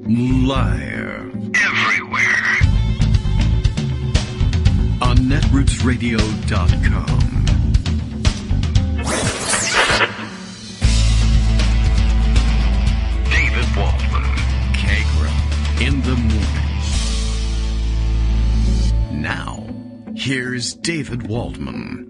Liar. Everywhere. On netrootsradio.com. David Waldman. Kagro. In the morning. Now, here's David Waldman.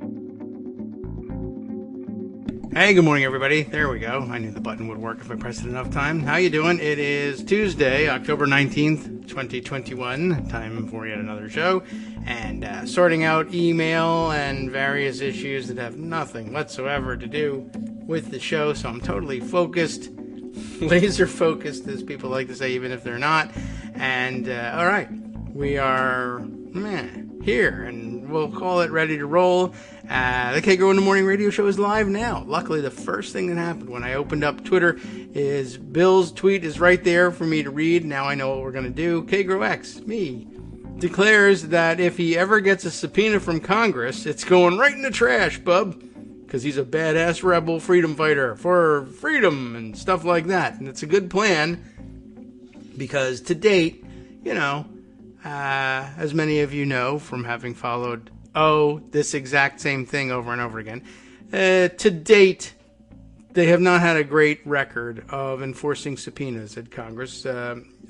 Hey, good morning, everybody. There we go. I knew the button would work if I pressed it enough time. How you doing? It is Tuesday, October 19th, 2021. Time for yet another show. And sorting out email and various issues that have nothing whatsoever to do with the show. So I'm totally focused, laser focused, as people like to say, even if they're not. And, all right, we are here, and we'll call it ready to roll. The Kagro in the Morning radio show is live now. Luckily, the first thing that happened when I opened up Twitter is Bill's tweet is right there for me to read. Now I know what we're going to do. Kagro X, me, declares that if he ever gets a subpoena from Congress, it's going right in the trash, bub. Because he's a badass rebel freedom fighter for freedom and stuff like that. And it's a good plan because to date, you know, as many of you know from having followed this exact same thing over and over again, to date, they have not had a great record of enforcing subpoenas at Congress.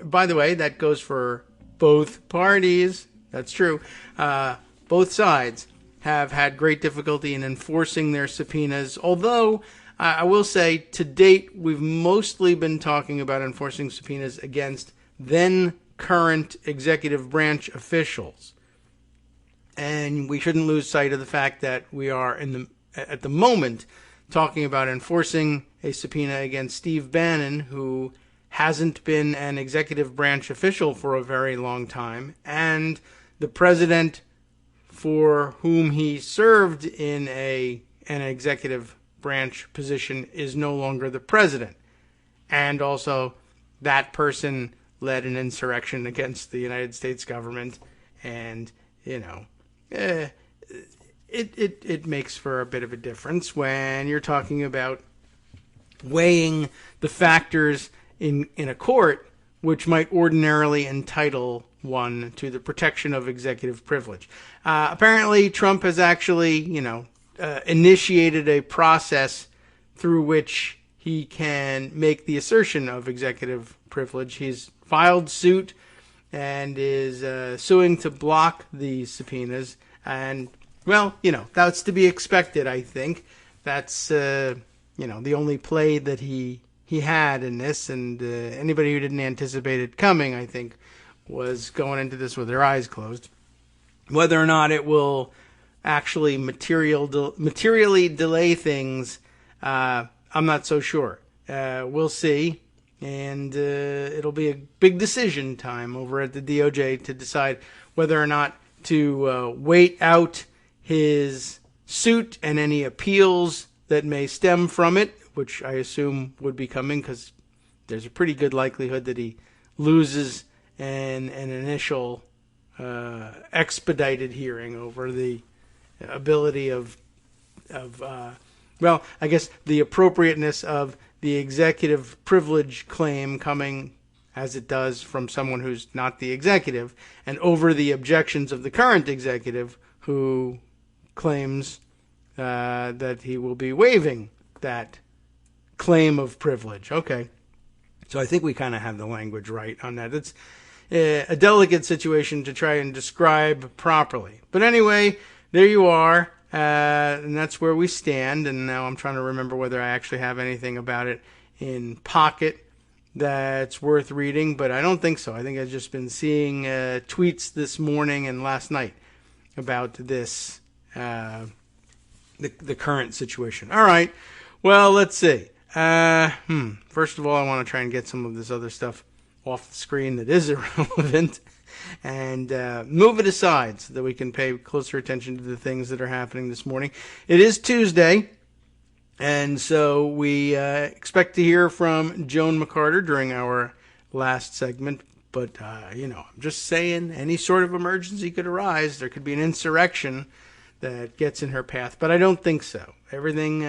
By the way, that goes for both parties. That's true. Both sides have had great difficulty in enforcing their subpoenas, although I will say to date, we've mostly been talking about enforcing subpoenas against then current executive branch officials. And we shouldn't lose sight of the fact that we are at the moment talking about enforcing a subpoena against Steve Bannon, who hasn't been an executive branch official for a very long time, and the president for whom he served in an executive branch position is no longer the president. And also that person led an insurrection against the United States government, and, you know, it makes for a bit of a difference when you're talking about weighing the factors in a court which might ordinarily entitle one to the protection of executive privilege. Apparently, Trump has actually, initiated a process through which he can make the assertion of executive privilege. He's filed suit and is suing to block the subpoenas. And, well, that's to be expected, I think. That's, the only play that he had in this. And anybody who didn't anticipate it coming, I think, was going into this with their eyes closed. Whether or not it will actually materially delay things, I'm not so sure. We'll see. And it'll be a big decision time over at the DOJ to decide whether or not to wait out his suit and any appeals that may stem from it, which I assume would be coming because there's a pretty good likelihood that he loses an initial expedited hearing over the ability the appropriateness of the executive privilege claim coming as it does from someone who's not the executive, and over the objections of the current executive who claims that he will be waiving that claim of privilege. Okay. So I think we kind of have the language right on that. It's a delicate situation to try and describe properly. But anyway, there you are. And that's where we stand. And now I'm trying to remember whether I actually have anything about it in pocket that's worth reading, but I don't think so. I think I've just been seeing tweets this morning and last night about this, the current situation. All right. Well, let's see. First of all, I want to try and get some of this other stuff off the screen that is irrelevant and move it aside so that we can pay closer attention to the things that are happening this morning. It is Tuesday, and so we expect to hear from Joan McCarter during our last segment. But, I'm just saying any sort of emergency could arise. There could be an insurrection that gets in her path, but I don't think so. Everything,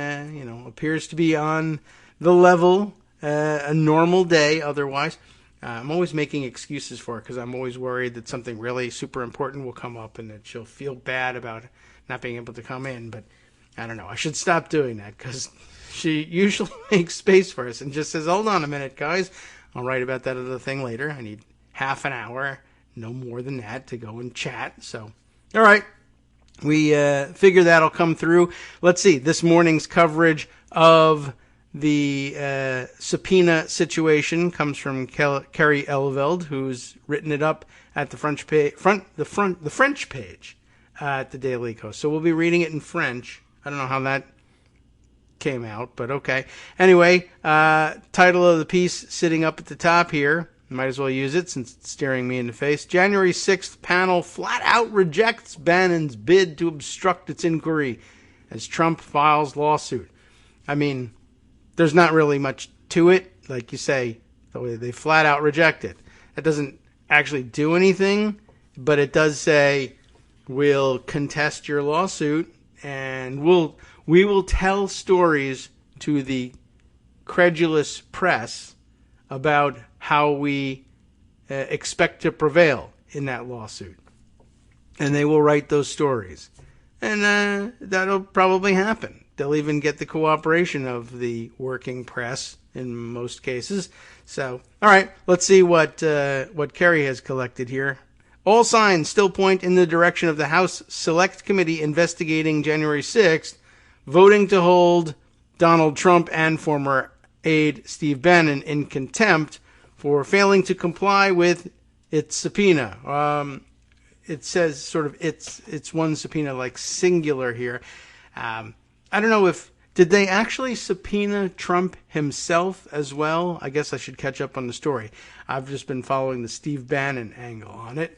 appears to be on the level, a normal day otherwise. I'm always making excuses for it because I'm always worried that something really super important will come up and that she'll feel bad about not being able to come in. But I don't know. I should stop doing that because she usually makes space for us and just says, hold on a minute, guys. I'll write about that other thing later. I need half an hour, no more than that, to go and chat. So, all right. We figure that'll come through. Let's see. This morning's coverage of the subpoena situation comes from Kerry Elveld, who's written it up at the French page at the Daily Kos. So we'll be reading it in French. I don't know how that came out, but okay. Anyway, title of the piece sitting up at the top here. Might as well use it since it's staring me in the face. January 6th panel flat out rejects Bannon's bid to obstruct its inquiry as Trump files lawsuit. I mean, there's not really much to it. Like you say, they flat out reject it. That doesn't actually do anything, but it does say we'll contest your lawsuit and we will tell stories to the credulous press about how we expect to prevail in that lawsuit. And they will write those stories. And that'll probably happen. They'll even get the cooperation of the working press in most cases. So, all right, let's see what Kerry has collected here. All signs still point in the direction of the House Select Committee investigating January 6th, voting to hold Donald Trump and former aide Steve Bannon in contempt for failing to comply with its subpoena. It says sort of it's one subpoena, like singular here. I don't know did they actually subpoena Trump himself as well? I guess I should catch up on the story. I've just been following the Steve Bannon angle on it.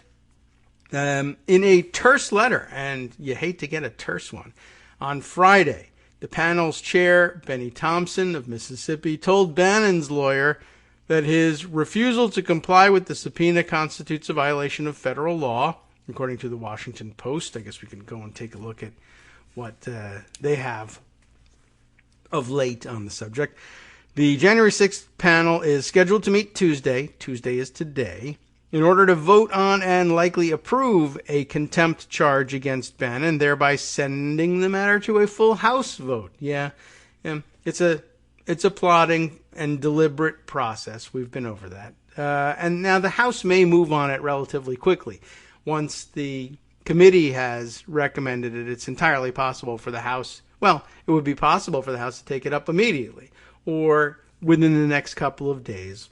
In a terse letter, and you hate to get a terse one, on Friday, the panel's chair, Benny Thompson of Mississippi, told Bannon's lawyer that his refusal to comply with the subpoena constitutes a violation of federal law, according to the Washington Post. I guess we can go and take a look at what they have of late on the subject. The January 6th panel is scheduled to meet Tuesday. Tuesday is today, in order to vote on and likely approve a contempt charge against Bannon, thereby sending the matter to a full House vote. Yeah, it's a plotting and deliberate process. We've been over that. And now the House may move on it relatively quickly. Once the committee has recommended it, it's entirely possible for the House, well, it would be possible for the House to take it up immediately or within the next couple of days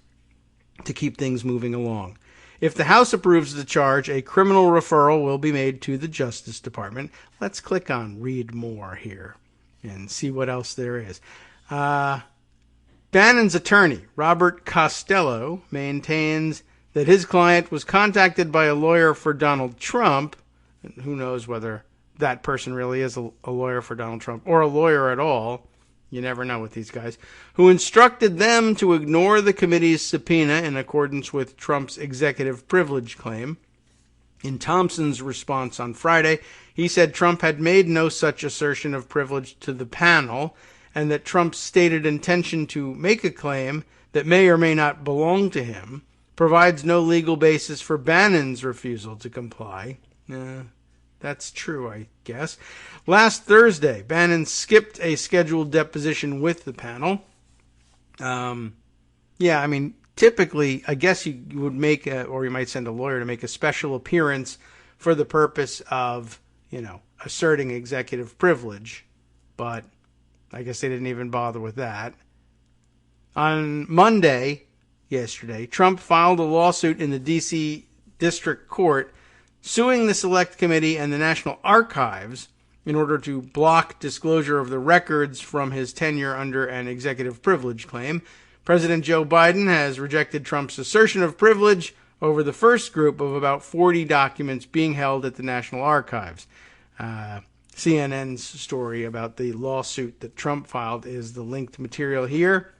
to keep things moving along. If the House approves the charge, a criminal referral will be made to the Justice Department. Let's click on Read More here and see what else there is. Bannon's attorney, Robert Costello, maintains that his client was contacted by a lawyer for Donald Trump. And who knows whether that person really is a lawyer for Donald Trump or a lawyer at all. You never know with these guys. Who instructed them to ignore the committee's subpoena in accordance with Trump's executive privilege claim. In Thompson's response on Friday, he said Trump had made no such assertion of privilege to the panel, and that Trump's stated intention to make a claim that may or may not belong to him provides no legal basis for Bannon's refusal to comply. That's true, I guess. Last Thursday, Bannon skipped a scheduled deposition with the panel. Typically, I guess you would make or you might send a lawyer to make a special appearance for the purpose of, asserting executive privilege. But I guess they didn't even bother with that. On Monday, yesterday, Trump filed a lawsuit in the D.C. District Court suing the Select Committee and the National Archives in order to block disclosure of the records from his tenure under an executive privilege claim. President Joe Biden has rejected Trump's assertion of privilege over the first group of about 40 documents being held at the National Archives. CNN's story about the lawsuit that Trump filed is the linked material here.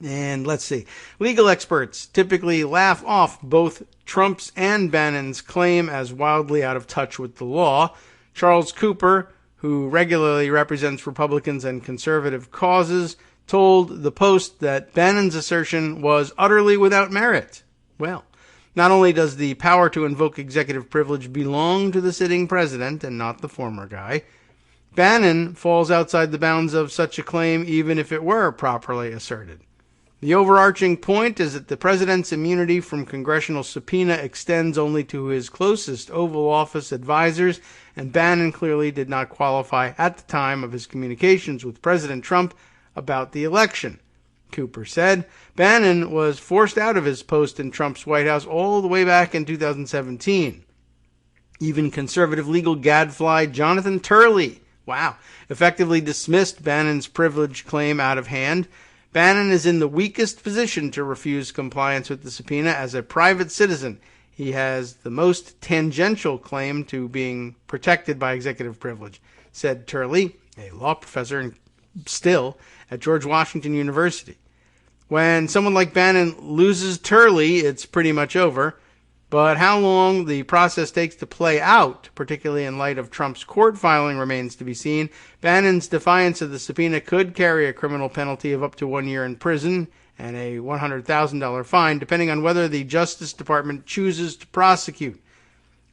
And let's see. Legal experts typically laugh off both Trump's and Bannon's claim as wildly out of touch with the law. Charles Cooper, who regularly represents Republicans and conservative causes, told the Post that Bannon's assertion was utterly without merit. Well, not only does the power to invoke executive privilege belong to the sitting president and not the former guy, Bannon falls outside the bounds of such a claim even if it were properly asserted. The overarching point is that the president's immunity from congressional subpoena extends only to his closest Oval Office advisors, and Bannon clearly did not qualify at the time of his communications with President Trump about the election. Cooper said Bannon was forced out of his post in Trump's White House all the way back in 2017. Even conservative legal gadfly Jonathan Turley, effectively dismissed Bannon's privilege claim out of hand. Bannon is in the weakest position to refuse compliance with the subpoena as a private citizen. He has the most tangential claim to being protected by executive privilege, said Turley, a law professor still at George Washington University. When someone like Bannon loses Turley, it's pretty much over. But how long the process takes to play out, particularly in light of Trump's court filing, remains to be seen. Bannon's defiance of the subpoena could carry a criminal penalty of up to 1 year in prison and a $100,000 fine, depending on whether the Justice Department chooses to prosecute.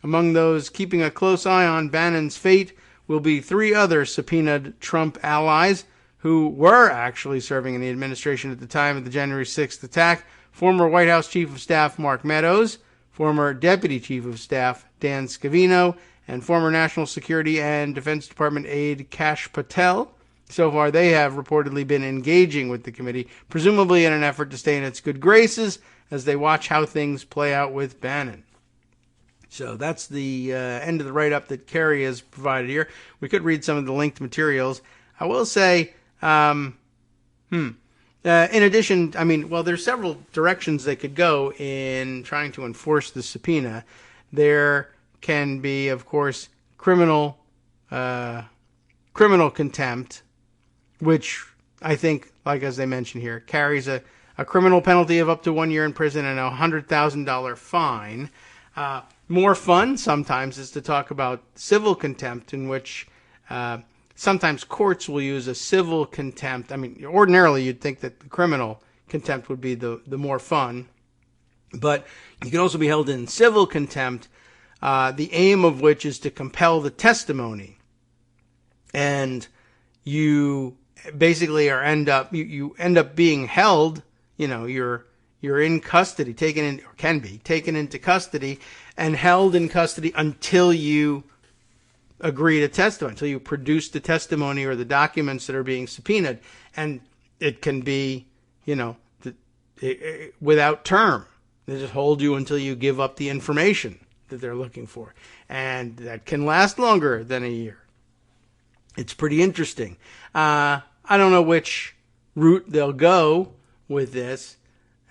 Among those keeping a close eye on Bannon's fate will be 3 other subpoenaed Trump allies who were actually serving in the administration at the time of the January 6th attack: former White House Chief of Staff Mark Meadows, former Deputy Chief of Staff Dan Scavino, and former National Security and Defense Department aide Kash Patel. So far, they have reportedly been engaging with the committee, presumably in an effort to stay in its good graces as they watch how things play out with Bannon. So that's the end of the write-up that Kerry has provided here. We could read some of the linked materials. I will say, in addition, there's several directions they could go in trying to enforce the subpoena. There can be, of course, criminal contempt, which I think, like as they mentioned here, carries a criminal penalty of up to 1 year in prison and a $100,000 fine. More fun sometimes is to talk about civil contempt, in which sometimes courts will use a civil contempt. Ordinarily you'd think that the criminal contempt would be the more fun, but you can also be held in civil contempt, the aim of which is to compel the testimony. And you basically end up being held, you're in custody, can be taken into custody and held in custody until you agree to testify, until you produce the testimony or the documents that are being subpoenaed. And it can be, without term. They just hold you until you give up the information that they're looking for. And that can last longer than a year. It's pretty interesting. I don't know which route they'll go with this.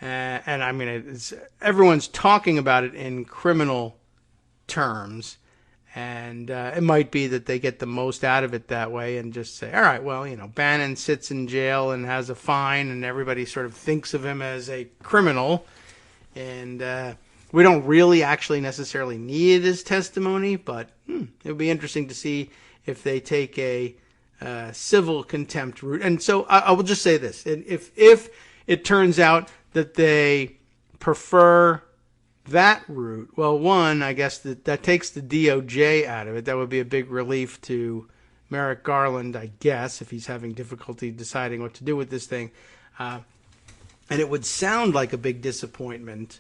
Everyone's talking about it in criminal terms. And it might be that they get the most out of it that way and just say, all right, well, Bannon sits in jail and has a fine and everybody sort of thinks of him as a criminal. And we don't really actually necessarily need his testimony, but it would be interesting to see if they take a civil contempt route. And so I will just say this. If it turns out that they prefer that route, well, one, I guess that takes the DOJ out of it. That would be a big relief to Merrick Garland, I guess, if he's having difficulty deciding what to do with this thing. And it would sound like a big disappointment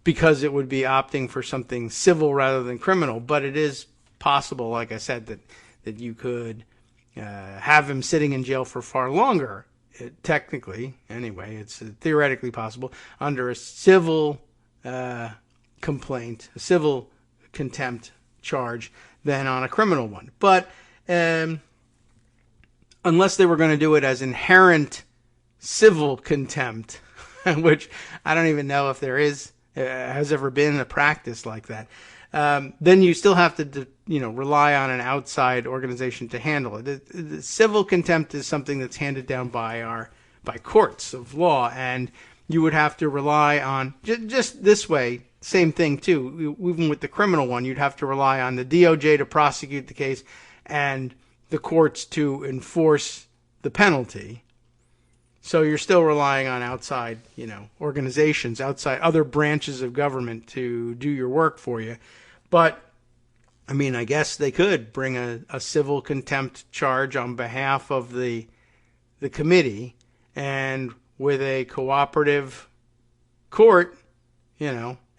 because it would be opting for something civil rather than criminal. But it is possible, like I said, that you could have him sitting in jail for far longer. Technically, anyway, it's theoretically possible under a civil complaint, a civil contempt charge, than on a criminal one. But unless they were going to do it as inherent civil contempt, which I don't even know if there has ever been a practice like that, then you still have to rely on an outside organization to handle it. The civil contempt is something that's handed down by courts of law, and you would have to rely on just this way. same thing too. Even with the criminal one, you'd have to rely on the DOJ to prosecute the case and the courts to enforce the penalty. So you're still relying on outside, organizations, outside other branches of government to do your work for you. But, I guess they could bring a civil contempt charge on behalf of the committee, and with a cooperative court,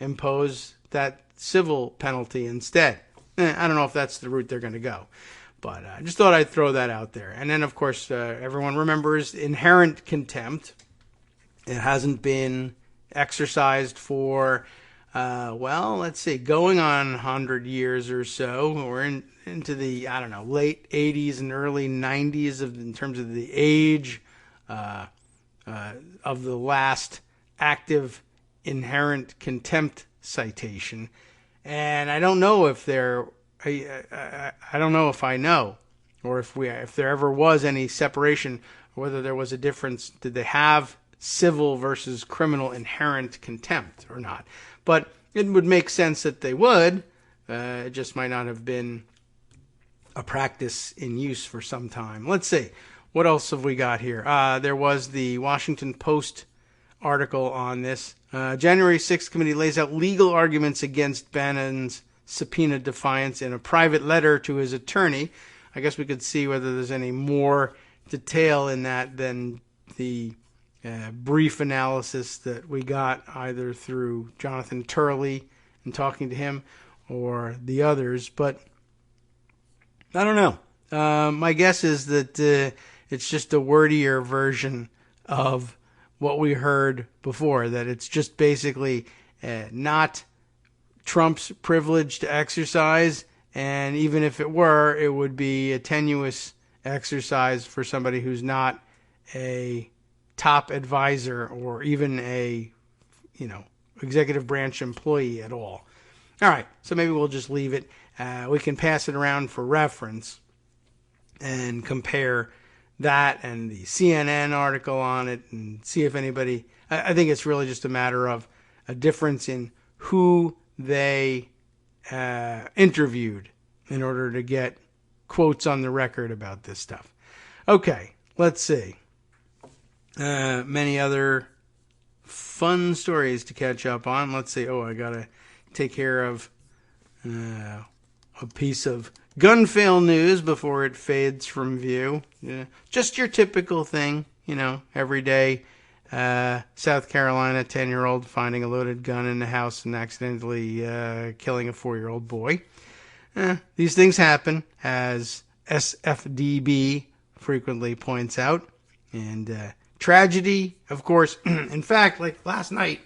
impose that civil penalty instead. I don't know if that's the route they're going to go. But I just thought I'd throw that out there. And then, of course, everyone remembers inherent contempt. It hasn't been exercised for, let's see, going on 100 years or so, or into the, late 80s and early 90s in terms of the age of the last active inherent contempt citation. And I don't know if I don't know if I know, or if there ever was any separation, or whether there was a difference. Did they have civil versus criminal inherent contempt or not? But it would make sense that they would. It just might not have been a practice in use for some time. Let's see. What else have we got here? There was the Washington Post article on this. January 6th committee lays out legal arguments against Bannon's subpoena defiance in a private letter to his attorney. I guess we could see whether there's any more detail in that than the brief analysis that we got either through Jonathan Turley and talking to him or the others. But I don't know. My guess is that it's just a wordier version of what we heard before, that it's just basically not Trump's privilege to exercise, and even if it were, it would be a tenuous exercise for somebody who's not a top advisor or even a, executive branch employee at all. All right, so maybe we'll just leave it. We can pass it around for reference and compare that and the CNN article on it and see if anybody... I think it's really just a matter of a difference in who they interviewed in order to get quotes on the record about this stuff. Okay, let's see. Many other fun stories to catch up on. Let's see. I got to take care of a piece of gun fail news before it fades from view. Just your typical thing, every day. South Carolina, 10-year-old finding a loaded gun in the house and accidentally killing a 4-year-old boy. These things happen, as SFDB frequently points out. And tragedy, of course. In fact, like last night,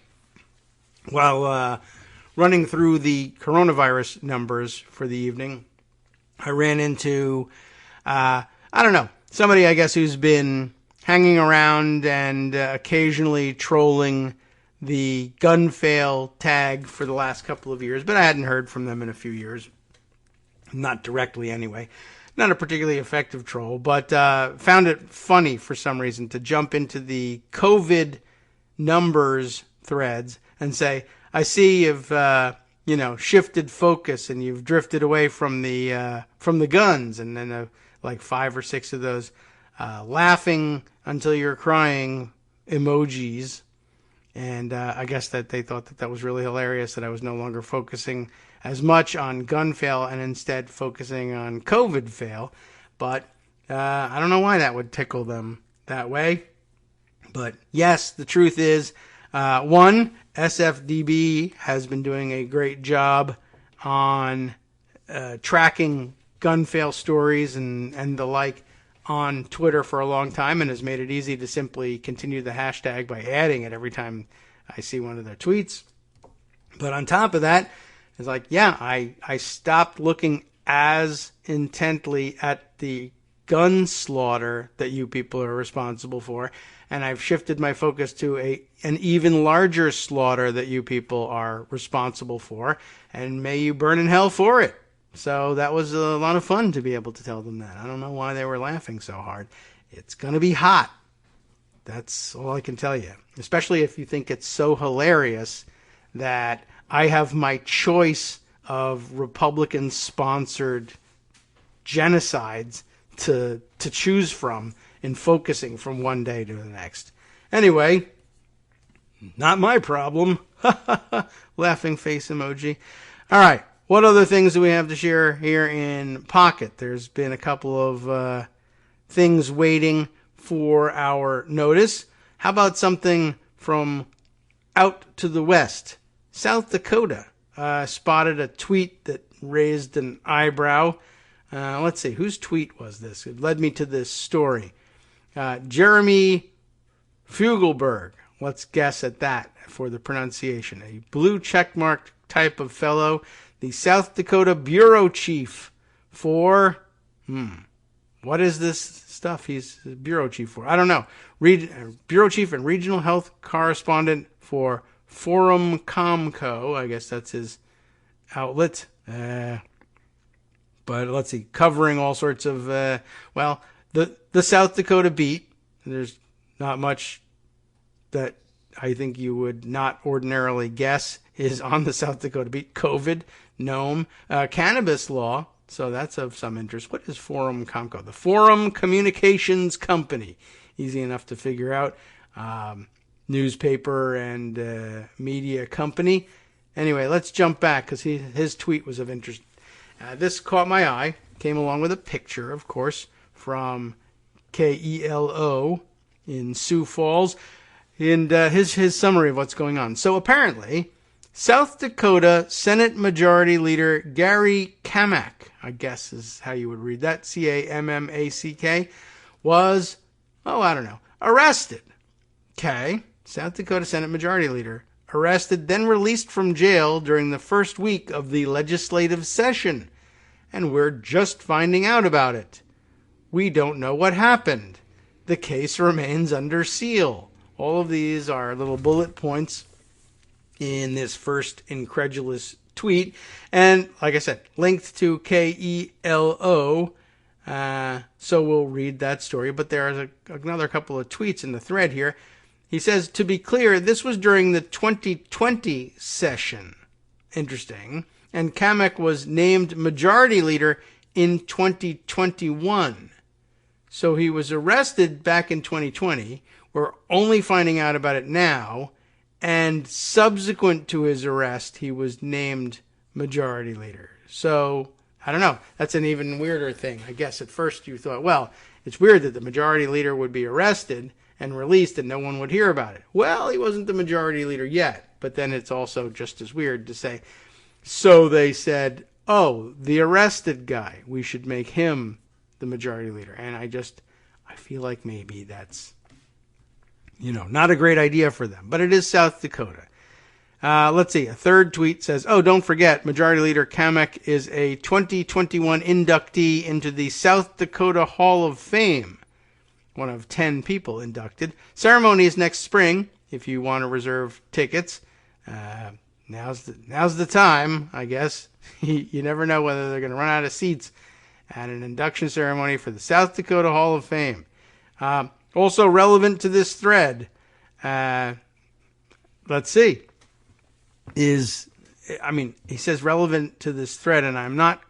while running through the coronavirus numbers for the evening, I ran into, somebody, I guess, who's been hanging around and occasionally trolling the gun fail tag for the last couple of years, but I hadn't heard from them in a few years. Not directly, anyway. Not a particularly effective troll, but found it funny for some reason to jump into the COVID numbers threads and say, I see you've, shifted focus and you've drifted away from the guns. And then like 5 or 6 of those laughing until you're crying emojis. And I guess that they thought that was really hilarious, that I was no longer focusing as much on gun fail and instead focusing on COVID fail. But I don't know why that would tickle them that way. But yes, the truth is, one, SFDB has been doing a great job on tracking gun fail stories and the like on Twitter for a long time, and has made it easy to simply continue the hashtag by adding it every time I see one of their tweets. But on top of that, it's like, I stopped looking as intently at the gun slaughter that you people are responsible for, and I've shifted my focus to an even larger slaughter that you people are responsible for, and may you burn in hell for it. So that was a lot of fun to be able to tell them that. I don't know why they were laughing so hard. It's going to be hot. That's all I can tell you. Especially if you think it's so hilarious that I have my choice of Republican-sponsored genocides to choose from in focusing from one day to the next. Anyway, not my problem. Laughing face emoji. All right, what other things do we have to share here in Pocket? There's been a couple of things waiting for our notice. How about something from out to the west? South Dakota spotted a tweet that raised an eyebrow. Let's see, whose tweet was this? It led me to this story. Jeremy Fugelberg, let's guess at that for the pronunciation. A blue checkmarked type of fellow, the South Dakota bureau chief for, what is this stuff he's bureau chief for? I don't know. Bureau chief and regional health correspondent for Forum Comco. I guess that's his outlet. But let's see, covering all sorts of, the South Dakota beat. There's not much that I think you would not ordinarily guess is on the South Dakota beat. COVID, Nome, cannabis law. So that's of some interest. What is Forum Comco? The Forum Communications Company. Easy enough to figure out. Newspaper and media company. Anyway, let's jump back because his tweet was of interest. This caught my eye. Came along with a picture, of course, from KELO in Sioux Falls. And his summary of what's going on. So apparently, South Dakota Senate Majority Leader Gary Kammack, I guess is how you would read that, Cammack, was, arrested. Okay, South Dakota Senate Majority Leader arrested, then released from jail during the first week of the legislative session. And we're just finding out about it. We don't know what happened. The case remains under seal. All of these are little bullet points in this first incredulous tweet. And like I said, linked to KELO. So we'll read that story. But there is another couple of tweets in the thread here. He says, to be clear, this was during the 2020 session. Interesting. And Kammack was named majority leader in 2021. So he was arrested back in 2020. We're only finding out about it now. And subsequent to his arrest, he was named majority leader. So, I don't know. That's an even weirder thing. I guess at first you thought, well, it's weird that the majority leader would be arrested and released and no one would hear about it. Well, he wasn't the majority leader yet. But then it's also just as weird to say, so they said, oh, the arrested guy, we should make him the majority leader. And I feel like maybe that's, not a great idea for them. But it is South Dakota. Let's see. A third tweet says, oh, don't forget, Majority Leader Kammack is a 2021 inductee into the South Dakota Hall of Fame. One of 10 people inducted. Ceremony is next spring, if you want to reserve tickets. Now's the time, I guess. You never know whether they're going to run out of seats at an induction ceremony for the South Dakota Hall of Fame. Also relevant to this thread, let's see, he says relevant to this thread, and I'm not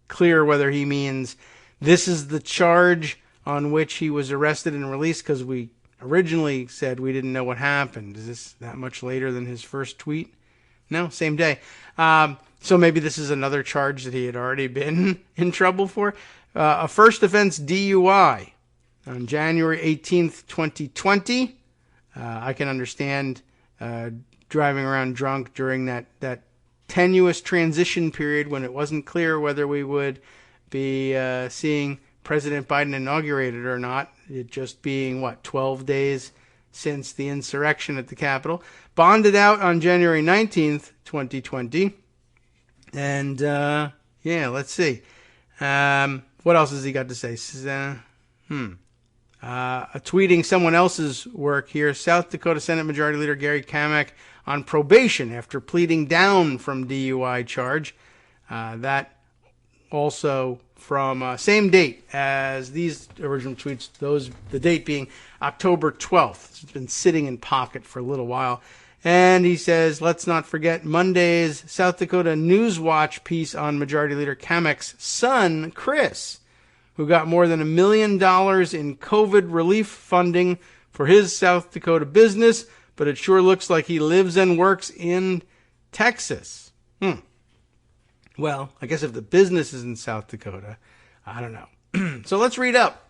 clear whether he means this is the charge on which he was arrested and released, because we originally said we didn't know what happened. Is this that much later than his first tweet? No, same day. So maybe this is another charge that he had already been in trouble for. A first offense DUI. On January 18th, 2020, I can understand driving around drunk during that tenuous transition period when it wasn't clear whether we would be seeing President Biden inaugurated or not. It just being, 12 days since the insurrection at the Capitol. Bonded out on January 19th, 2020. And, let's see. What else has he got to say? Tweeting someone else's work here. South Dakota Senate Majority Leader Gary Kammack on probation after pleading down from DUI charge. That also from same date as these original tweets, the date being October 12th. It's been sitting in Pocket for a little while. And he says, let's not forget Monday's South Dakota Newswatch piece on Majority Leader Kamek's son, Chris, who got more than $1 million in COVID relief funding for his South Dakota business, but it sure looks like he lives and works in Texas. Well, I guess if the business is in South Dakota, I don't know. So let's read up.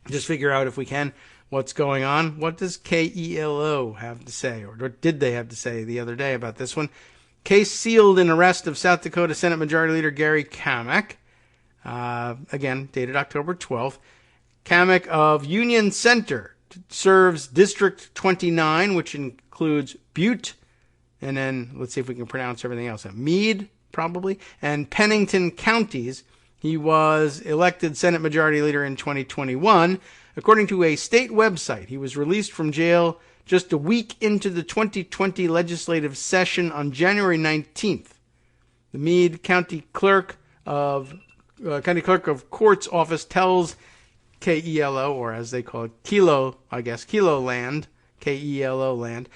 Just figure out, if we can, what's going on. What does KELO have to say, or what did they have to say the other day about this one? Case sealed in arrest of South Dakota Senate Majority Leader Gary Kamek. Again, dated October 12th. Kamek of Union Center serves District 29, which includes Butte, and then let's see if we can pronounce everything else. Meade, probably, and Pennington counties. He was elected Senate Majority Leader in 2021. According to a state website, he was released from jail just a week into the 2020 legislative session on January 19th. The Meade County Clerk of Court's office tells KELO, or as they call it, Kilo Land, KELO Land,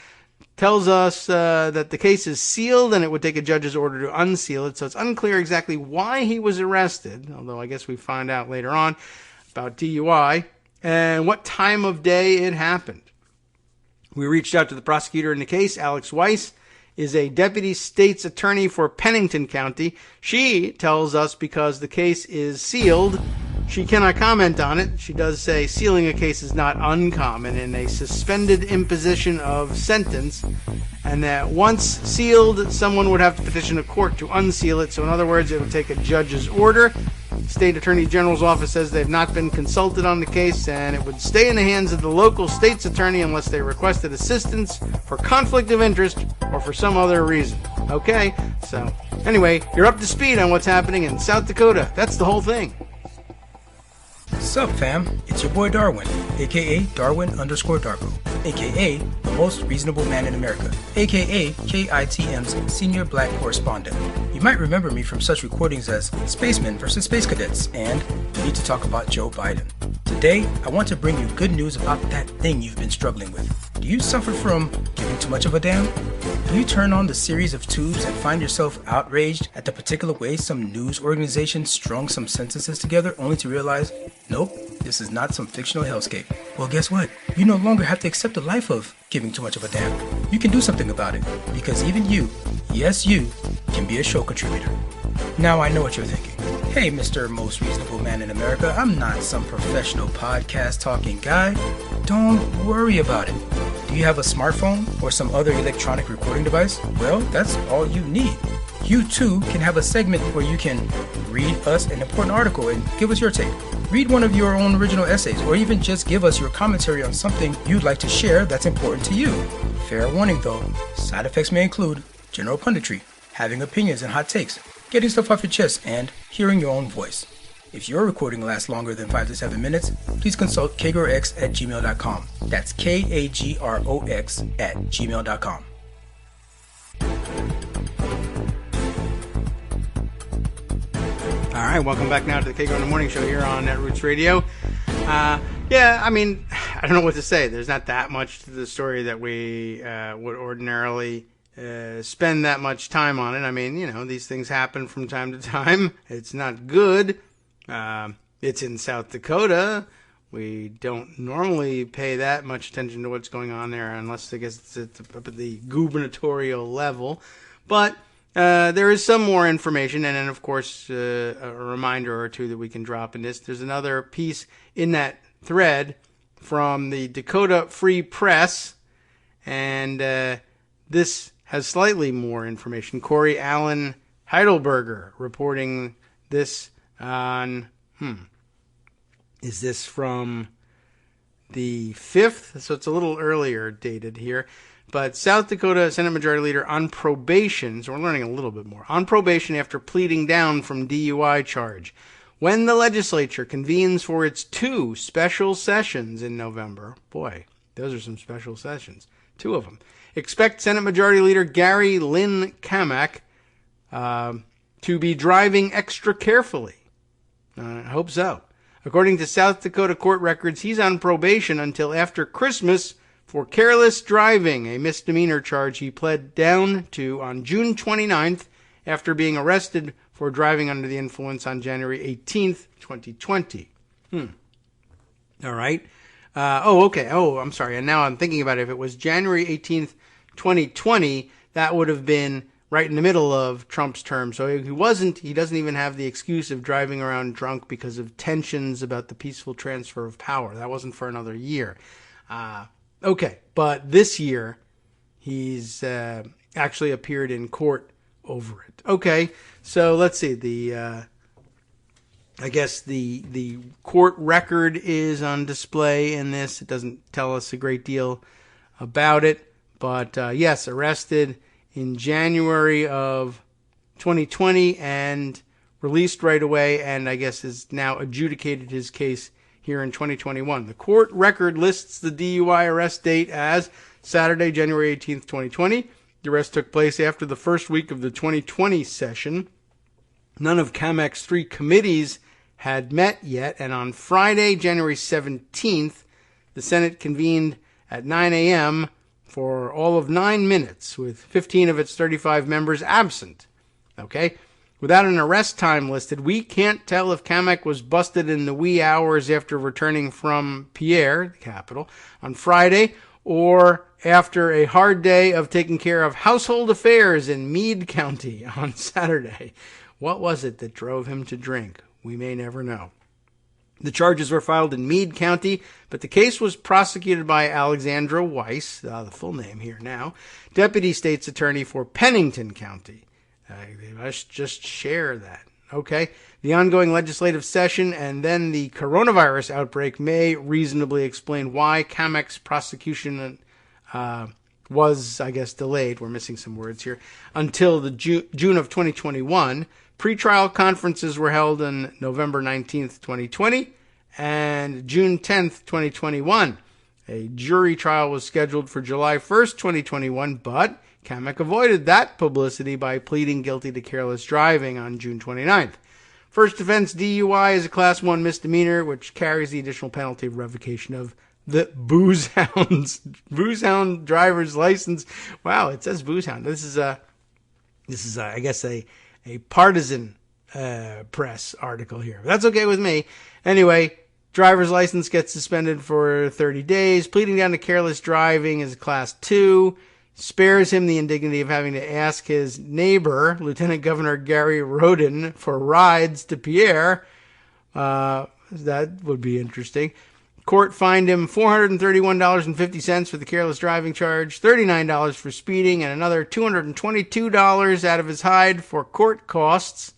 tells us that the case is sealed and it would take a judge's order to unseal it. So it's unclear exactly why he was arrested, although I guess we find out later on about DUI, and what time of day it happened. We reached out to the prosecutor in the case. Alex Weiss is a deputy state's attorney for Pennington County. She tells us because the case is sealed, she cannot comment on it. She does say sealing a case is not uncommon in a suspended imposition of sentence, and that once sealed, someone would have to petition a court to unseal it. So in other words, it would take a judge's order. State Attorney General's office says they've not been consulted on the case, and it would stay in the hands of the local state's attorney unless they requested assistance for conflict of interest or for some other reason. Okay, so anyway, you're up to speed on what's happening in South Dakota. That's the whole thing. Sup fam, it's your boy Darwin, aka Darwin_Darko, aka the most reasonable man in America, aka KITM's senior black correspondent. You might remember me from such recordings as Spacemen vs. Space Cadets and We Need to Talk About Joe Biden. Today, I want to bring you good news about that thing you've been struggling with. Do you suffer from giving too much of a damn? Do you turn on the series of tubes and find yourself outraged at the particular way some news organization strung some sentences together only to realize, nope, this is not some fictional hellscape? Well, guess what? You no longer have to accept a life of giving too much of a damn. You can do something about it, because even you, yes you, can be a show contributor. Now I know what you're thinking. Hey, Mr. Most Reasonable Man in America, I'm not some professional podcast talking guy. Don't worry about it. Do you have a smartphone or some other electronic recording device? Well, that's all you need. You too can have a segment where you can read us an important article and give us your take. Read one of your own original essays, or even just give us your commentary on something you'd like to share that's important to you. Fair warning though, side effects may include general punditry, having opinions and hot takes, getting stuff off your chest, and hearing your own voice. If your recording lasts longer than 5 to 7 minutes, please consult kagrox@gmail.com. That's KAGROX@gmail.com. All right, welcome back now to the Kagro in the Morning Show here on Netroots Radio. I mean, I don't know what to say. There's not that much to the story that we would ordinarily spend that much time on it. I mean, you know, these things happen from time to time. It's not good. It's in South Dakota. We don't normally pay that much attention to what's going on there unless I guess it's at the gubernatorial level. But there is some more information, and then, of course, a reminder or two that we can drop in this. There's another piece in that thread from the Dakota Free Press, and this has slightly more information. Corey Allen Heidelberger reporting this on, is this from the 5th? So it's a little earlier dated here. But South Dakota Senate Majority Leader on probation, so we're learning a little bit more, on probation after pleading down from DUI charge. When the legislature convenes for its 2 special sessions in November, boy, those are some special sessions, 2 of them, expect Senate Majority Leader Gary Lynn Kamek to be driving extra carefully. I hope so. According to South Dakota court records, he's on probation until after Christmas for careless driving, a misdemeanor charge he pled down to on June 29th after being arrested for driving under the influence on January 18th, 2020. All right. Okay. I'm sorry. And now I'm thinking about it. If it was January 18th, 2020, that would have been right in the middle of Trump's term. So he doesn't even have the excuse of driving around drunk because of tensions about the peaceful transfer of power. That wasn't for another year. Okay. But this year, he's actually appeared in court over it. Okay. So let's see. I guess the court record is on display in this. It doesn't tell us a great deal about it. But yes, arrested in January of 2020 and released right away, and I guess has now adjudicated his case here in 2021. The court record lists the DUI arrest date as Saturday, January 18th, 2020. The arrest took place after the first week of the 2020 session. None of CAMEC's 3 committees had met yet, and on Friday, January 17th, the Senate convened at 9 a.m. for all of 9 minutes, with 15 of its 35 members absent. Okay? Without an arrest time listed, we can't tell if CAMEC was busted in the wee hours after returning from Pierre, the capital, on Friday, or after a hard day of taking care of household affairs in Meade County on Saturday. What was it that drove him to drink? We may never know. The charges were filed in Meade County, but the case was prosecuted by Alexandra Weiss, the full name here now, Deputy State's Attorney for Pennington County. They must just share that. Okay. The ongoing legislative session and then the coronavirus outbreak may reasonably explain why CAMEC's prosecution was, I guess, delayed. We're missing some words here. Until the June of 2021. Pre-trial conferences were held on November 19th, 2020 and June 10th, 2021. A jury trial was scheduled for July 1st, 2021, but CAMEC avoided that publicity by pleading guilty to careless driving on June 29th. First offense DUI is a Class 1 misdemeanor, which carries the additional penalty of revocation of the booze hound driver's license. Wow, it says booze hound. This is I guess a partisan press article here. That's okay with me. Anyway, driver's license gets suspended for 30 days. Pleading down to careless driving is a Class 2. Spares him the indignity of having to ask his neighbor, Lieutenant Governor Gary Rodin, for rides to Pierre. That would be interesting. Court fined him $431.50 for the careless driving charge, $39 for speeding, and another $222 out of his hide for court costs.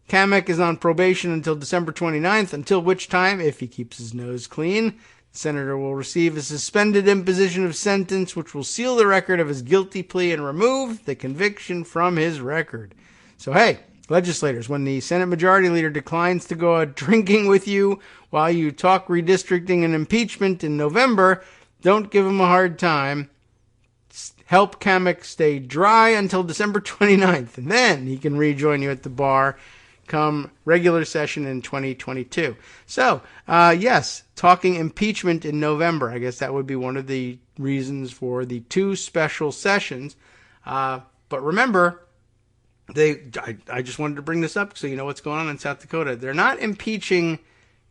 CAMEC is on probation until December 29th, until which time, if he keeps his nose clean, the senator will receive a suspended imposition of sentence, which will seal the record of his guilty plea and remove the conviction from his record. So, hey, legislators, when the Senate Majority Leader declines to go out drinking with you while you talk redistricting and impeachment in November, don't give him a hard time. Help CAMEC stay dry until December 29th, and then he can rejoin you at the bar come regular session in 2022. So, yes, talking impeachment in November. I guess that would be one of the reasons for the 2 special sessions. But remember, I just wanted to bring this up so you know what's going on in South Dakota. They're not impeaching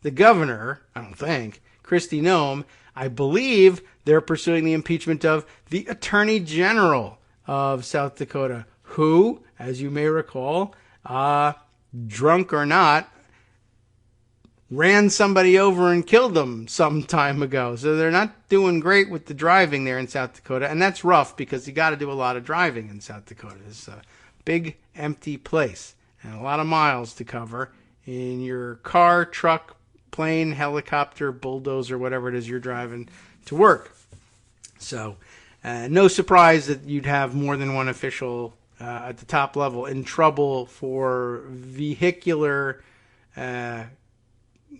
the governor, I don't think, Kristi Noem. I believe they're pursuing the impeachment of the Attorney General of South Dakota, who, as you may recall, drunk or not, ran somebody over and killed them some time ago. So they're not doing great with the driving there in South Dakota, and that's rough because you got to do a lot of driving in South Dakota. It's a big, empty place and a lot of miles to cover in your car, truck, plane, helicopter, bulldozer, whatever it is you're driving to work. So no surprise that you'd have more than one official at the top level in trouble for vehicular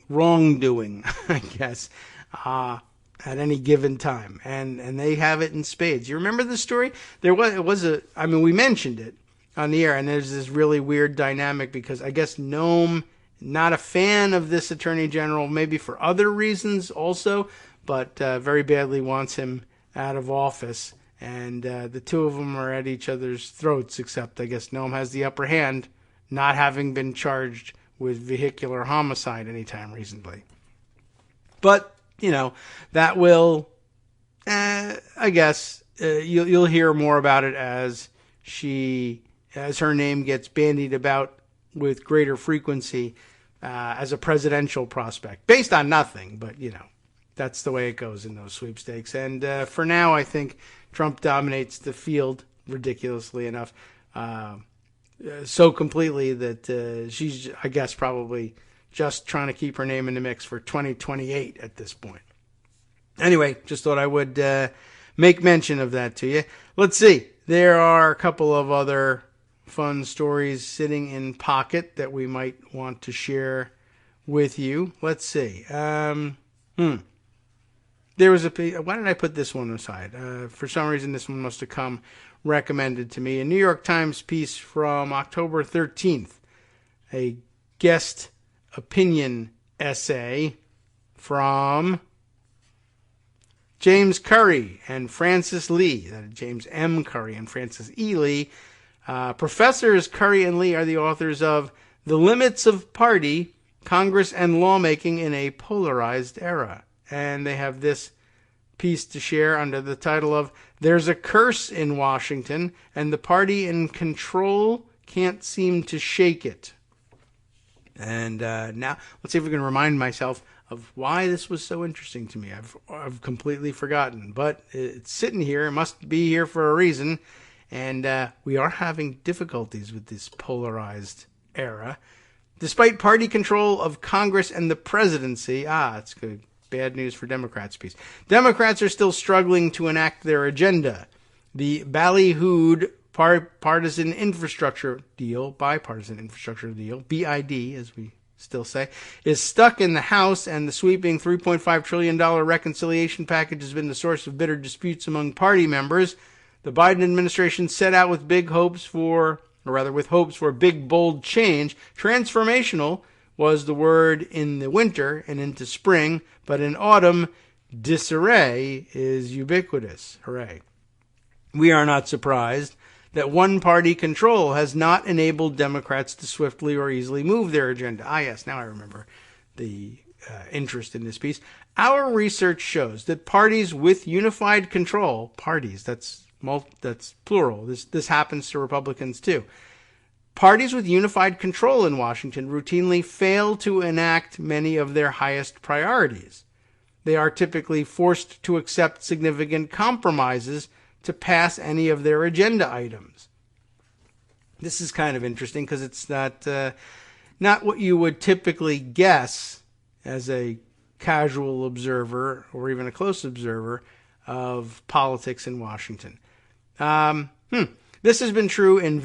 wrongdoing, I guess, at any given time. And they have it in spades. You remember the story? We mentioned it on the air, and there's this really weird dynamic because I guess Noem, not a fan of this attorney general, maybe for other reasons also, but very badly wants him out of office, and the two of them are at each other's throats, except I guess Noam has the upper hand, not having been charged with vehicular homicide anytime recently. But, that will, I guess, you'll hear more about it as her name gets bandied about with greater frequency as a presidential prospect. Based on nothing, but, that's the way it goes in those sweepstakes. And for now, I think Trump dominates the field, ridiculously enough, so completely that she's, I guess, probably just trying to keep her name in the mix for 2028 at this point. Anyway, just thought I would make mention of that to you. Let's see. There are a couple of other fun stories sitting in pocket that we might want to share with you. Let's see. There was why did I put this one aside? For some reason, this one must have come recommended to me. A New York Times piece from October 13th. A guest opinion essay from James Curry and Francis Lee. James M. Curry and Francis E. Lee. Professors Curry and Lee are the authors of The Limits of Party, Congress and Lawmaking in a Polarized Era. And they have this piece to share under the title of There's a Curse in Washington, and the party in control can't seem to shake it. And now, let's see if we can remind myself of why this was so interesting to me. I've completely forgotten, but it's sitting here. It must be here for a reason. And we are having difficulties with this polarized era. Despite party control of Congress and the presidency, it's good. Bad news for Democrats piece. Democrats are still struggling to enact their agenda. The ballyhooed bipartisan infrastructure deal, BID as we still say, is stuck in the House, and the sweeping $3.5 trillion reconciliation package has been the source of bitter disputes among party members. The Biden administration set out with hopes for big, bold change. Transformational was the word in the winter and into spring, but in autumn, disarray is ubiquitous. Hooray. We are not surprised that one-party control has not enabled Democrats to swiftly or easily move their agenda. Yes, now I remember the interest in this piece. Our research shows that parties with unified control, that's plural, this happens to Republicans too, parties with unified control in Washington routinely fail to enact many of their highest priorities. They are typically forced to accept significant compromises to pass any of their agenda items. This is kind of interesting because it's not what you would typically guess as a casual observer or even a close observer of politics in Washington. This has been true in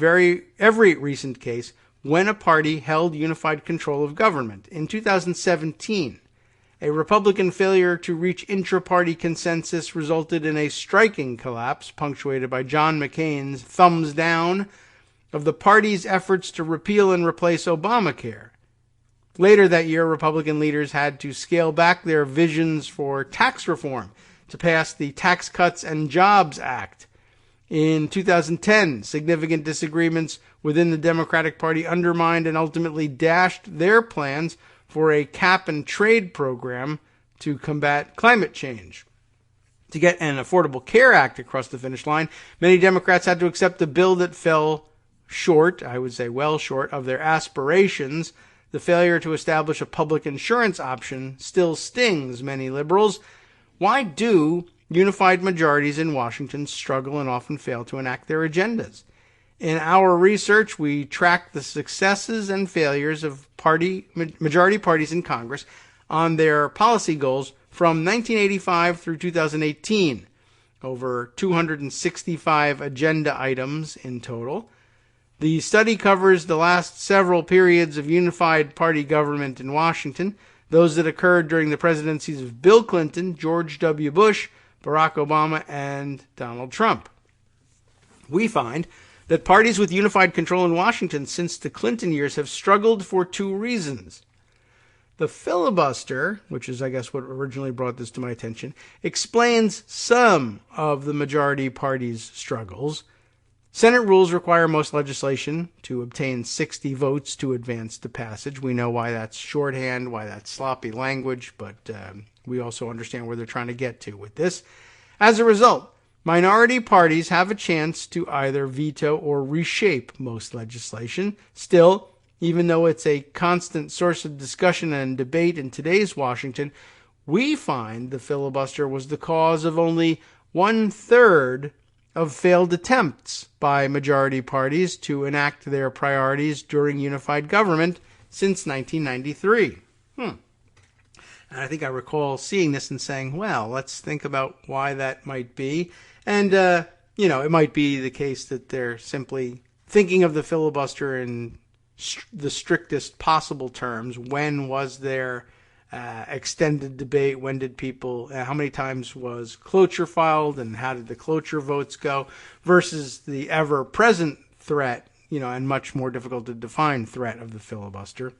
every recent case when a party held unified control of government. In 2017, a Republican failure to reach intra-party consensus resulted in a striking collapse, punctuated by John McCain's thumbs down of the party's efforts to repeal and replace Obamacare. Later that year, Republican leaders had to scale back their visions for tax reform to pass the Tax Cuts and Jobs Act. In 2010, significant disagreements within the Democratic Party undermined and ultimately dashed their plans for a cap-and-trade program to combat climate change. To get an Affordable Care Act across the finish line, many Democrats had to accept a bill that fell short, I would say well short, of their aspirations. The failure to establish a public insurance option still stings many liberals. Why do unified majorities in Washington struggle and often fail to enact their agendas? In our research, we track the successes and failures of majority parties in Congress on their policy goals from 1985 through 2018. Over 265 agenda items in total. The study covers the last several periods of unified party government in Washington, those that occurred during the presidencies of Bill Clinton, George W. Bush, Barack Obama, and Donald Trump. We find that parties with unified control in Washington since the Clinton years have struggled for two reasons. The filibuster, which is, I guess, what originally brought this to my attention, explains some of the majority party's struggles. Senate rules require most legislation to obtain 60 votes to advance to passage. We know why that's shorthand, why that's sloppy language, but we also understand where they're trying to get to with this. As a result, minority parties have a chance to either veto or reshape most legislation. Still, even though it's a constant source of discussion and debate in today's Washington, we find the filibuster was the cause of only 1/3 of failed attempts by majority parties to enact their priorities during unified government since 1993. And I think I recall seeing this and saying, well, let's think about why that might be. And, it might be the case that they're simply thinking of the filibuster in the strictest possible terms. When was there extended debate? When did people, how many times was cloture filed and how did the cloture votes go versus the ever-present threat, and much more difficult to define threat of the filibuster.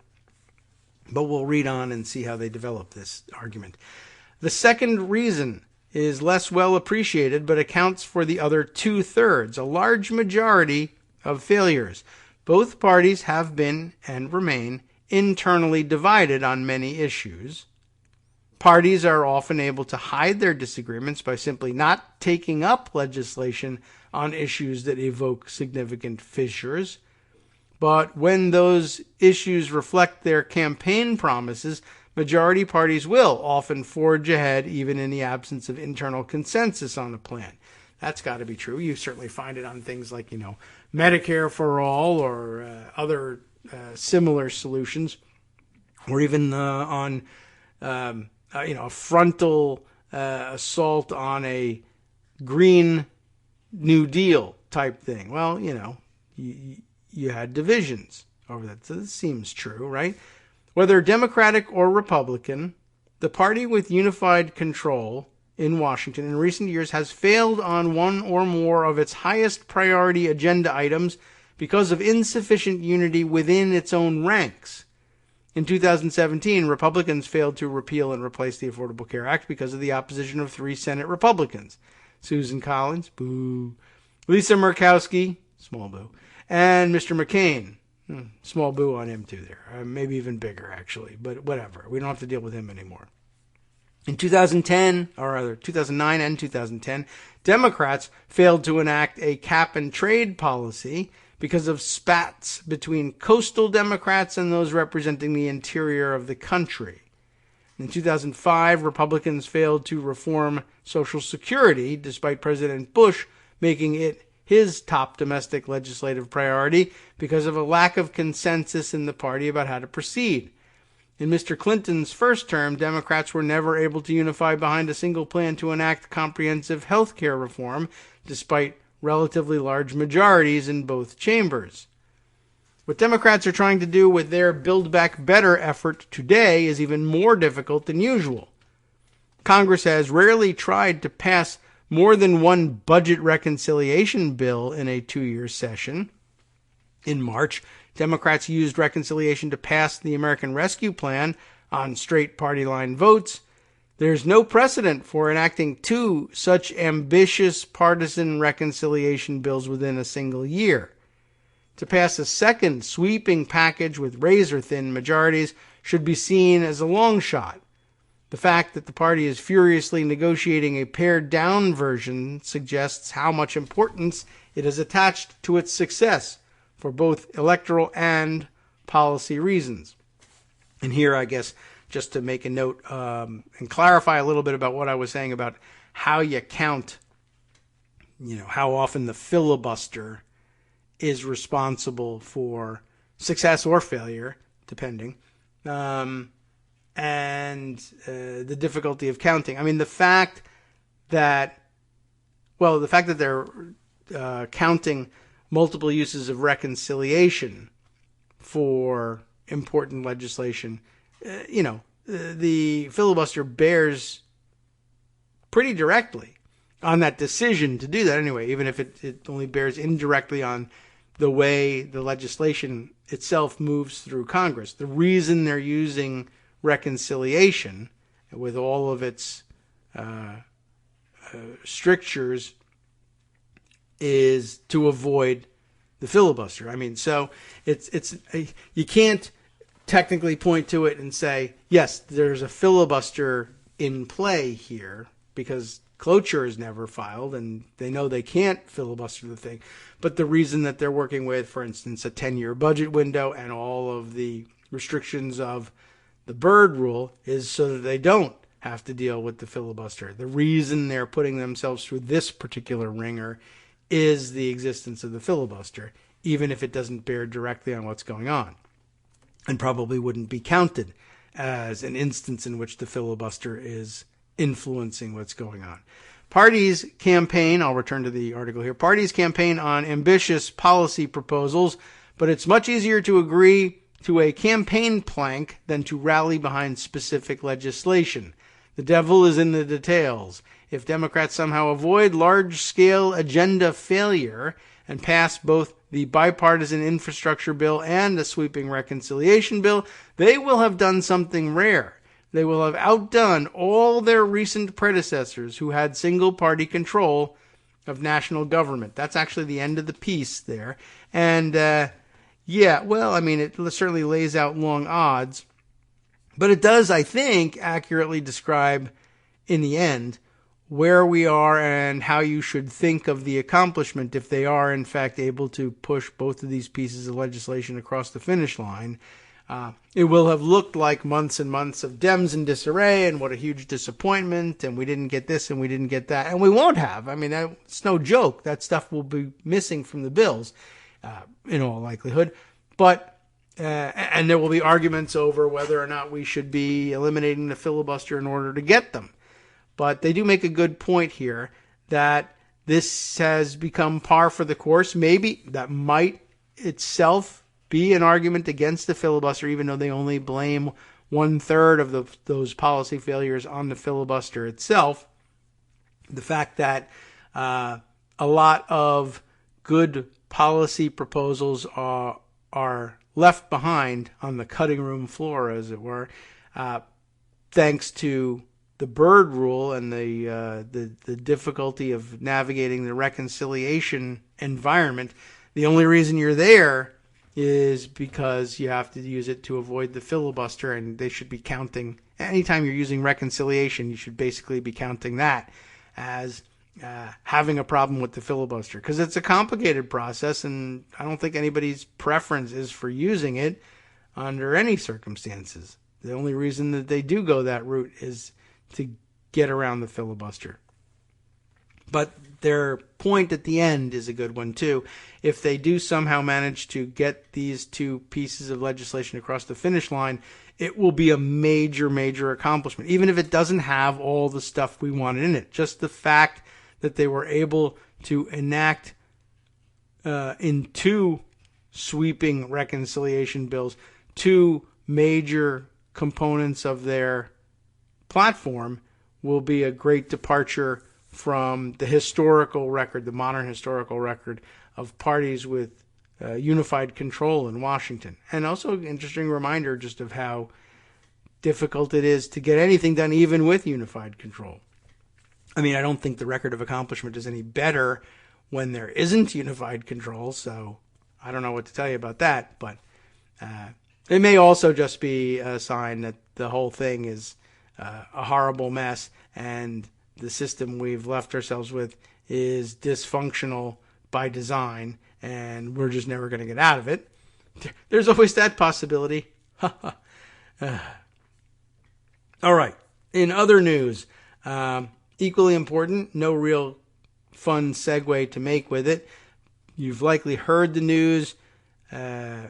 But we'll read on and see how they develop this argument. The second reason is less well appreciated but accounts for the other 2/3, a large majority of failures. Both parties have been and remain internally divided on many issues. Parties are often able to hide their disagreements by simply not taking up legislation on issues that evoke significant fissures. But when those issues reflect their campaign promises, majority parties will often forge ahead even in the absence of internal consensus on a plan. That's got to be true. You certainly find it on things like, Medicare for all or other similar solutions, or even on, a frontal assault on a Green New Deal type thing. Well, you had divisions over that. So this seems true, right? Whether Democratic or Republican, the party with unified control in Washington in recent years has failed on one or more of its highest priority agenda items because of insufficient unity within its own ranks. In 2017, Republicans failed to repeal and replace the Affordable Care Act because of the opposition of 3 Senate Republicans. Susan Collins, boo. Lisa Murkowski, small boo. And Mr. McCain, small boo on him too there. Maybe even bigger, actually. But whatever. We don't have to deal with him anymore. In 2009 and 2010, Democrats failed to enact a cap-and-trade policy because of spats between coastal Democrats and those representing the interior of the country. In 2005, Republicans failed to reform Social Security, despite President Bush making it his top domestic legislative priority because of a lack of consensus in the party about how to proceed. In Mr. Clinton's first term, Democrats were never able to unify behind a single plan to enact comprehensive health care reform, despite relatively large majorities in both chambers. What Democrats are trying to do with their Build Back Better effort today is even more difficult than usual. Congress has rarely tried to pass more than one budget reconciliation bill in a 2-year session. In March, Democrats used reconciliation to pass the American Rescue Plan on straight party line votes. There's no precedent for enacting 2 such ambitious partisan reconciliation bills within a single year. To pass a second sweeping package with razor-thin majorities should be seen as a long shot. The fact that the party is furiously negotiating a pared-down version suggests how much importance it has attached to its success for both electoral and policy reasons. And here, I guess, just to make a note and clarify a little bit about what I was saying about how you count, how often the filibuster is responsible for success or failure, depending, and the difficulty of counting. I mean, the fact that they're counting multiple uses of reconciliation for important legislation, the filibuster bears pretty directly on that decision to do that anyway, even if it only bears indirectly on the way the legislation itself moves through Congress. The reason they're using reconciliation with all of its strictures is to avoid the filibuster. I mean, so you can't technically point to it and say, yes, there's a filibuster in play here because cloture is never filed and they know they can't filibuster the thing. But the reason that they're working with, for instance, a 10-year budget window and all of the restrictions of the Byrd rule is so that they don't have to deal with the filibuster. The reason they're putting themselves through this particular ringer is the existence of the filibuster, even if it doesn't bear directly on what's going on, and probably wouldn't be counted as an instance in which the filibuster is influencing what's going on. Parties campaign, I'll return to the article here, parties campaign on ambitious policy proposals, but it's much easier to agree to a campaign plank than to rally behind specific legislation. The devil is in the details. If Democrats somehow avoid large-scale agenda failure and pass both the bipartisan infrastructure bill and the sweeping reconciliation bill, they will have done something rare. They will have outdone all their recent predecessors who had single-party control of national government. That's actually the end of the piece there. And, it certainly lays out long odds. But it does, I think, accurately describe, in the end, where we are and how you should think of the accomplishment if they are, in fact, able to push both of these pieces of legislation across the finish line. It will have looked like months and months of Dems in disarray and what a huge disappointment, and we didn't get this and we didn't get that, and we won't have. I mean, it's no joke. That stuff will be missing from the bills, in all likelihood. But and there will be arguments over whether or not we should be eliminating the filibuster in order to get them. But they do make a good point here that this has become par for the course. Maybe that might itself be an argument against the filibuster, even though they only blame 1/3 of those policy failures on the filibuster itself. The fact that a lot of good policy proposals are left behind on the cutting room floor, as it were, thanks to the Byrd rule and the difficulty of navigating the reconciliation environment. The only reason you're there is because you have to use it to avoid the filibuster, and they should be counting. Anytime you're using reconciliation, you should basically be counting that as having a problem with the filibuster, because it's a complicated process, and I don't think anybody's preference is for using it under any circumstances. The only reason that they do go that route is to get around the filibuster. But their point at the end is a good one, too. If they do somehow manage to get these two pieces of legislation across the finish line, it will be a major, major accomplishment, even if it doesn't have all the stuff we wanted in it. Just the fact that they were able to enact in two sweeping reconciliation bills, two major components of their platform, will be a great departure from the historical record, the modern historical record of parties with unified control in Washington. And also an interesting reminder just of how difficult it is to get anything done even with unified control. I mean, I don't think the record of accomplishment is any better when there isn't unified control, so I don't know what to tell you about that, but it may also just be a sign that the whole thing is a horrible mess, and the system we've left ourselves with is dysfunctional by design, and we're just never going to get out of it. There's always that possibility. All right. In other news, equally important, no real fun segue to make with it. You've likely heard the news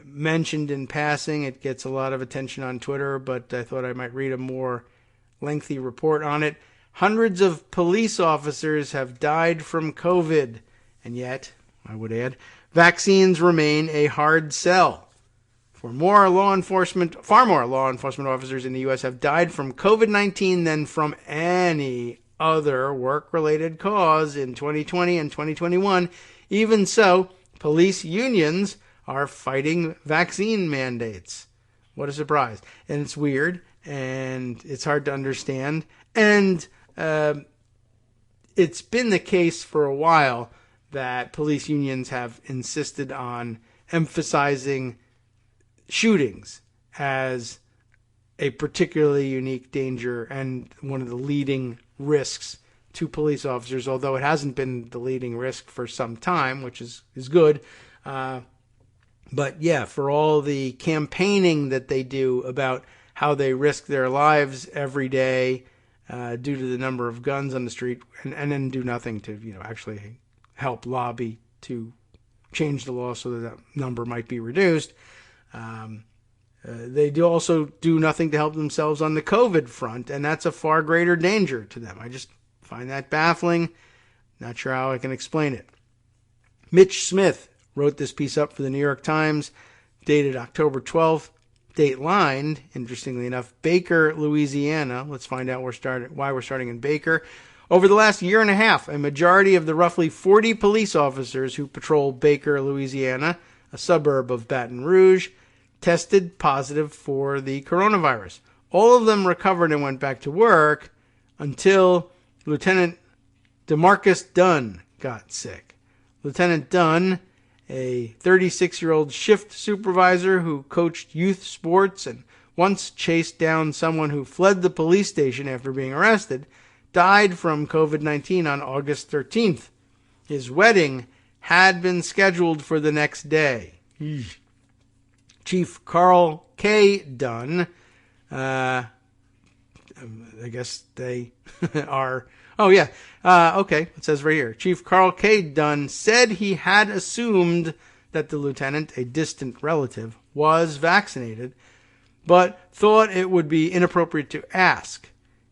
mentioned in passing. It gets a lot of attention on Twitter, but I thought I might read a more lengthy report on it. Hundreds of police officers have died from COVID, and yet, I would add, vaccines remain a hard sell. Far more law enforcement officers in the U.S. have died from COVID-19 than from any other work-related cause in 2020 and 2021. Even so, police unions are fighting vaccine mandates. What a surprise. And it's weird. and it's hard to understand. And it's been the case for a while that police unions have insisted on emphasizing shootings as a particularly unique danger and one of the leading risks to police officers, although it hasn't been the leading risk for some time, which is good. But yeah, for all the campaigning that they do about how they risk their lives every day due to the number of guns on the street, and then do nothing to actually help lobby to change the law so that number might be reduced. They also do nothing to help themselves on the COVID front, and that's a far greater danger to them. I just find that baffling. Not sure how I can explain it. Mitch Smith wrote this piece up for the New York Times, dated October 12th, date-lined, interestingly enough, Baker, Louisiana. Let's find out why we're starting in Baker. Over the last year and a half, a majority of the roughly 40 police officers who patrol Baker, Louisiana, a suburb of Baton Rouge, tested positive for the coronavirus. All of them recovered and went back to work until Lieutenant DeMarcus Dunn got sick. Lieutenant Dunn, a 36-year-old shift supervisor who coached youth sports and once chased down someone who fled the police station after being arrested, died from COVID-19 on August 13th. His wedding had been scheduled for the next day. Chief Carl K. Dunn, I guess they are... okay, it says right here. Chief Carl K. Dunn said he had assumed that the lieutenant, a distant relative, was vaccinated, but thought it would be inappropriate to ask.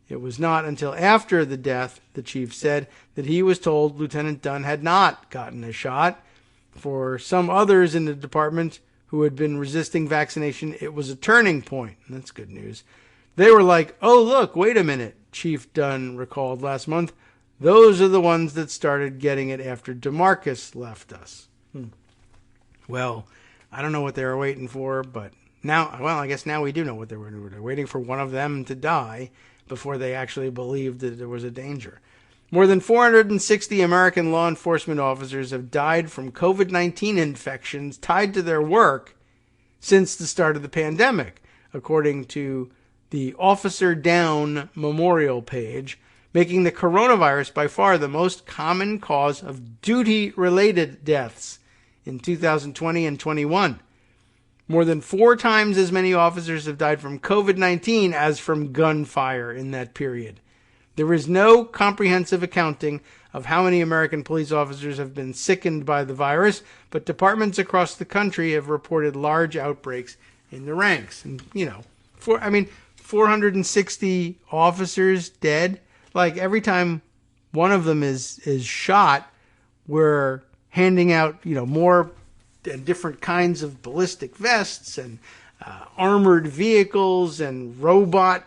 It was not until after the death, the chief said, that he was told Lieutenant Dunn had not gotten a shot. For some others in the department who had been resisting vaccination, it was a turning point. And that's good news. They were like, oh, look, wait a minute, Chief Dunn recalled last month. Those are the ones that started getting it after DeMarcus left us. Well, I don't know what they were waiting for, but I guess now we do know what they were doing. They're waiting for one of them to die before they actually believed that there was a danger. More than 460 American law enforcement officers have died from COVID-19 infections tied to their work since the start of the pandemic, according to the Officer Down Memorial page, making the coronavirus by far the most common cause of duty-related deaths in 2020 and 21. More than 4 times as many officers have died from COVID-19 as from gunfire in that period. There is no comprehensive accounting of how many American police officers have been sickened by the virus, but departments across the country have reported large outbreaks in the ranks. And, 460 officers dead. Like, every time one of them is shot, we're handing out, more and different kinds of ballistic vests and armored vehicles and robot,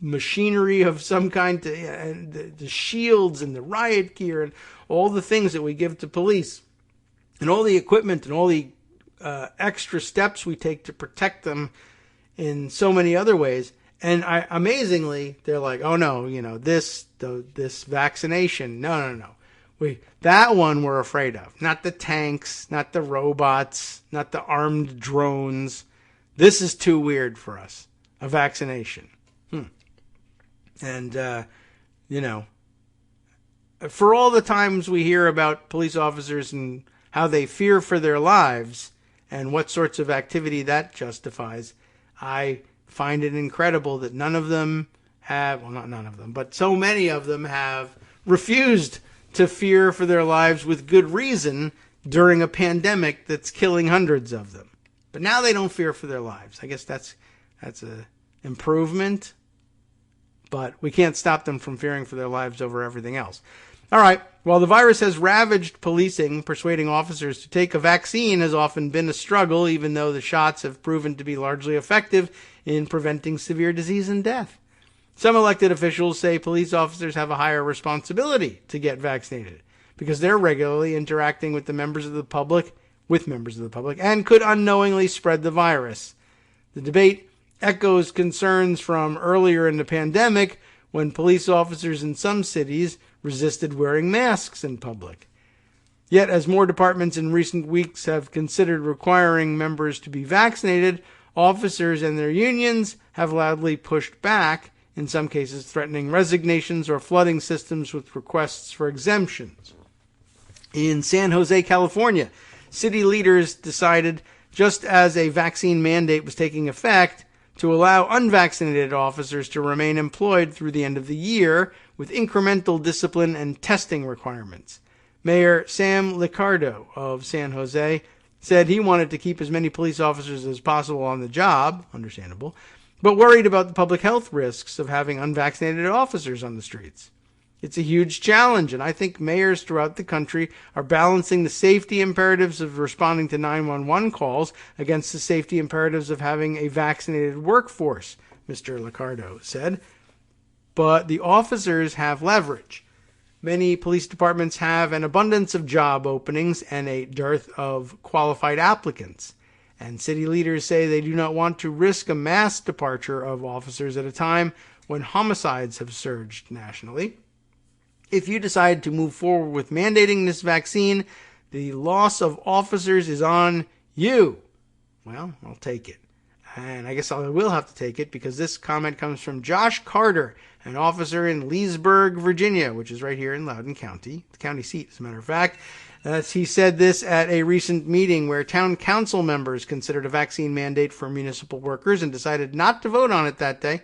machinery of some kind, and the shields and the riot gear and all the things that we give to police and all the equipment and all the extra steps we take to protect them in so many other ways. And amazingly, they're like, oh no, this vaccination. No. That one we're afraid of. Not the tanks, not the robots, not the armed drones. This is too weird for us. A vaccination. And, for all the times we hear about police officers and how they fear for their lives and what sorts of activity that justifies, I find it incredible that none of them have, well, not none of them, but so many of them have refused to fear for their lives with good reason during a pandemic that's killing hundreds of them. But now they don't fear for their lives. I guess that's a improvement, but we can't stop them from fearing for their lives over everything else. All right. While the virus has ravaged policing, persuading officers to take a vaccine has often been a struggle, even though the shots have proven to be largely effective in preventing severe disease and death. Some elected officials say police officers have a higher responsibility to get vaccinated because they're regularly interacting with members of the public, and could unknowingly spread the virus. The debate echoes concerns from earlier in the pandemic when police officers in some cities resisted wearing masks in public. Yet, as more departments in recent weeks have considered requiring members to be vaccinated, officers and their unions have loudly pushed back, in some cases threatening resignations or flooding systems with requests for exemptions. In San Jose, California, city leaders decided, just as a vaccine mandate was taking effect, to allow unvaccinated officers to remain employed through the end of the year with incremental discipline and testing requirements. Mayor Sam Liccardo of San Jose said he wanted to keep as many police officers as possible on the job, understandable, but worried about the public health risks of having unvaccinated officers on the streets. It's a huge challenge, and I think mayors throughout the country are balancing the safety imperatives of responding to 911 calls against the safety imperatives of having a vaccinated workforce, Mr. Liccardo said. But the officers have leverage. Many police departments have an abundance of job openings and a dearth of qualified applicants. And city leaders say they do not want to risk a mass departure of officers at a time when homicides have surged nationally. If you decide to move forward with mandating this vaccine, the loss of officers is on you. Well, I'll take it. And I guess I will have to take it because this comment comes from Josh Carter, an officer in Leesburg, Virginia, which is right here in Loudoun County, the county seat, as a matter of fact. He said this at a recent meeting where town council members considered a vaccine mandate for municipal workers and decided not to vote on it that day.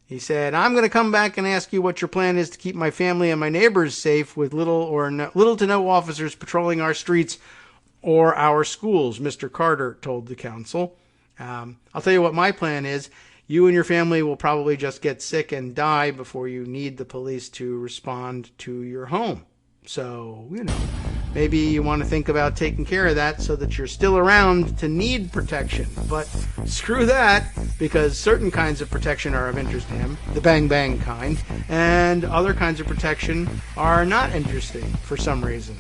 He said, "I'm going to come back and ask you what your plan is to keep my family and my neighbors safe with little to no officers patrolling our streets or our schools," Mr. Carter told the council. I'll tell you what my plan is. You and your family will probably just get sick and die before you need the police to respond to your home. So, maybe you want to think about taking care of that so that you're still around to need protection. But screw that, because certain kinds of protection are of interest to him, the bang-bang kind, and other kinds of protection are not interesting for some reason.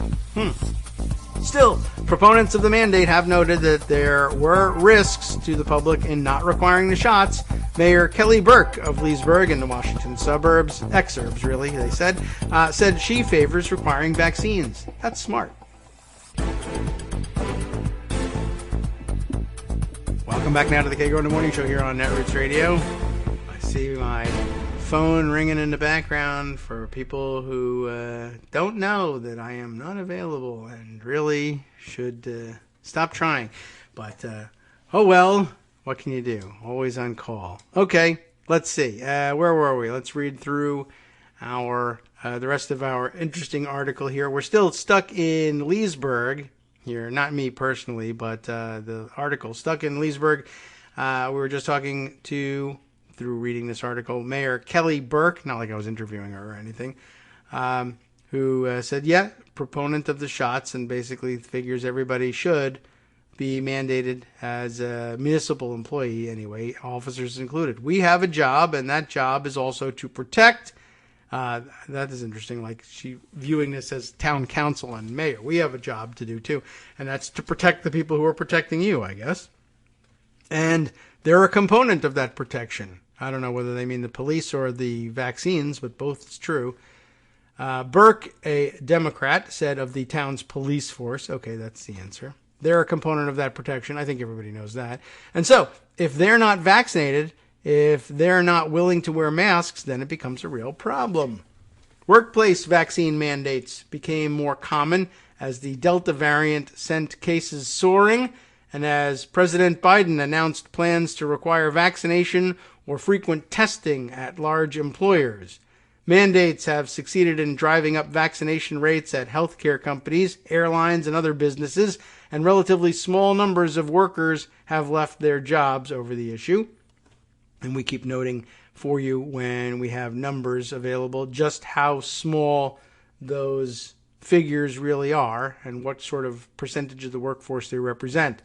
Still, proponents of the mandate have noted that there were risks to the public in not requiring the shots. Mayor Kelly Burke of Leesburg in the Washington suburbs, exurbs really, they said she favors requiring vaccines. That's smart. Welcome back now to the Kagro in the Morning Show here on Netroots Radio. I see my phone ringing in the background for people who don't know that I am not available and really should stop trying. But, oh well, what can you do? Always on call. Okay, let's see. Where were we? Let's read through the rest of our interesting article here. We're still stuck in Leesburg here. Not me personally, but the article. Stuck in Leesburg. We were just talking to, through reading this article, Mayor Kelly Burke, not like I was interviewing her or anything, who said, yeah, proponent of the shots and basically figures everybody should be mandated as a municipal employee anyway, officers included. We have a job, and that job is also to protect. That is interesting, like she viewing this as town council and mayor. We have a job to do too, and that's to protect the people who are protecting you, I guess. And they're a component of that protection. I don't know whether they mean the police or the vaccines, but both is true. Burke, a Democrat, said of the town's police force, okay, that's the answer. They're a component of that protection. I think everybody knows that. And so, if they're not vaccinated, if they're not willing to wear masks, then it becomes a real problem. Workplace vaccine mandates became more common as the Delta variant sent cases soaring, and as President Biden announced plans to require vaccination or frequent testing at large employers. Mandates have succeeded in driving up vaccination rates at healthcare companies, airlines, and other businesses, and relatively small numbers of workers have left their jobs over the issue. And we keep noting for you when we have numbers available just how small those figures really are and what sort of percentage of the workforce they represent.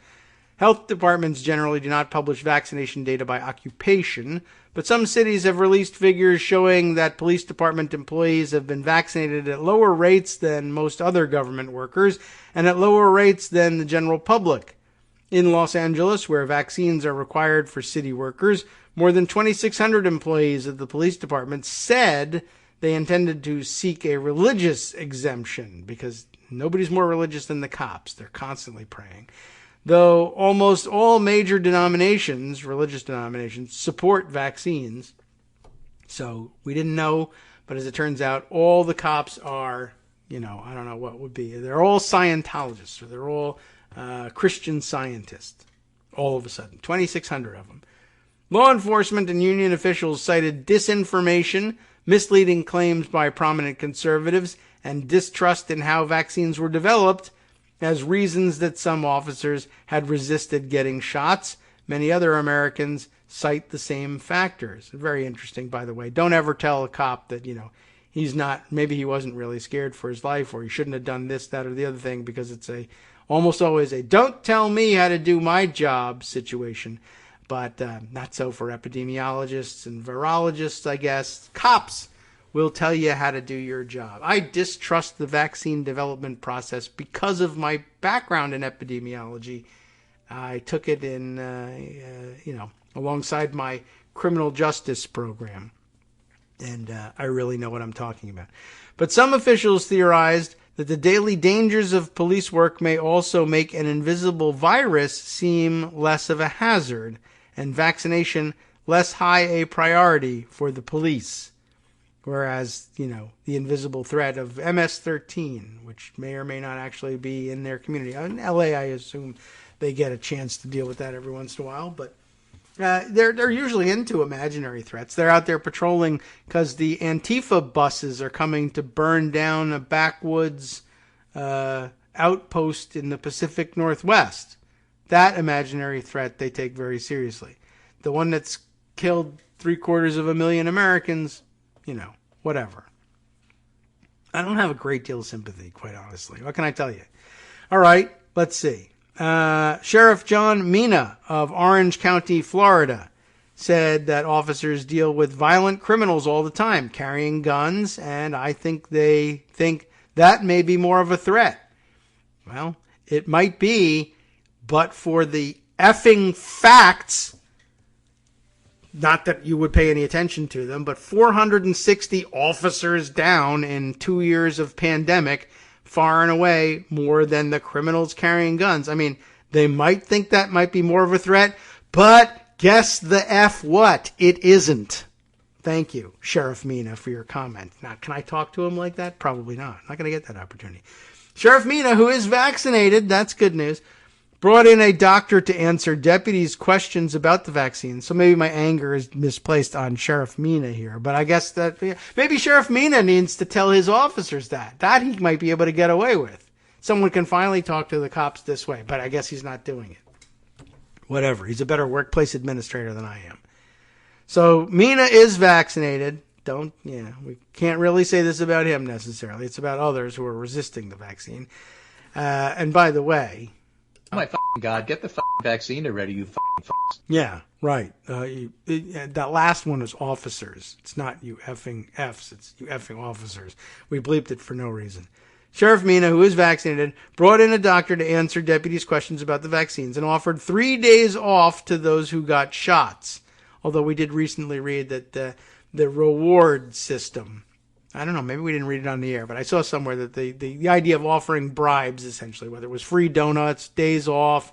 Health departments generally do not publish vaccination data by occupation, but some cities have released figures showing that police department employees have been vaccinated at lower rates than most other government workers and at lower rates than the general public. In Los Angeles, where vaccines are required for city workers, more than 2,600 employees of the police department said they intended to seek a religious exemption because nobody's more religious than the cops. They're constantly praying. Though almost all major denominations, religious denominations, support vaccines. So we didn't know, but as it turns out, all the cops are, I don't know what would be. They're all Scientologists, or they're all Christian Scientists, all of a sudden. 2,600 of them. Law enforcement and union officials cited disinformation, misleading claims by prominent conservatives, and distrust in how vaccines were developed as reasons that some officers had resisted getting shots. Many other Americans cite the same factors. Very interesting, by the way. Don't ever tell a cop that, he's not, maybe he wasn't really scared for his life, or he shouldn't have done this, that, or the other thing, because it's almost always a don't tell me how to do my job situation. But not so for epidemiologists and virologists, I guess. Cops will tell you how to do your job. I distrust the vaccine development process because of my background in epidemiology. I took it in, alongside my criminal justice program. And I really know what I'm talking about. But some officials theorized that the daily dangers of police work may also make an invisible virus seem less of a hazard, and vaccination less high a priority for the police. Whereas, the invisible threat of MS-13, which may or may not actually be in their community. In LA, I assume they get a chance to deal with that every once in a while, but they're usually into imaginary threats. They're out there patrolling because the Antifa buses are coming to burn down a backwoods outpost in the Pacific Northwest. That imaginary threat they take very seriously. The one that's killed 750,000 Americans, whatever. I don't have a great deal of sympathy, quite honestly. What can I tell you? All right, let's see. Sheriff John Mina of Orange County, Florida, said that officers deal with violent criminals all the time, carrying guns, and I think they think that may be more of a threat. Well, it might be, but for the effing facts, not that you would pay any attention to them, but 460 officers down in 2 years of pandemic, far and away more than the criminals carrying guns. I mean, they might think that might be more of a threat, but guess the F what? It isn't. Thank you, Sheriff Mina, for your comment. Now, can I talk to him like that? Probably not. I'm not going to get that opportunity. Sheriff Mina, who is vaccinated, that's good news, brought in a doctor to answer deputies' questions about the vaccine. So maybe my anger is misplaced on Sheriff Mina here. But I guess that maybe Sheriff Mina needs to tell his officers that. That he might be able to get away with. Someone can finally talk to the cops this way. But I guess he's not doing it. Whatever. He's a better workplace administrator than I am. So Mina is vaccinated. We can't really say this about him necessarily. It's about others who are resisting the vaccine. And by the way, oh my fucking God, get the fucking vaccine already, you fucking fucks. Yeah, right. That last one is officers. It's not you effing Fs, it's you effing officers. We bleeped it for no reason. Sheriff Mina, who is vaccinated, brought in a doctor to answer deputies' questions about the vaccines and offered 3 days off to those who got shots. Although we did recently read that the reward system, I don't know, maybe we didn't read it on the air, but I saw somewhere that the idea of offering bribes, essentially, whether it was free donuts, days off,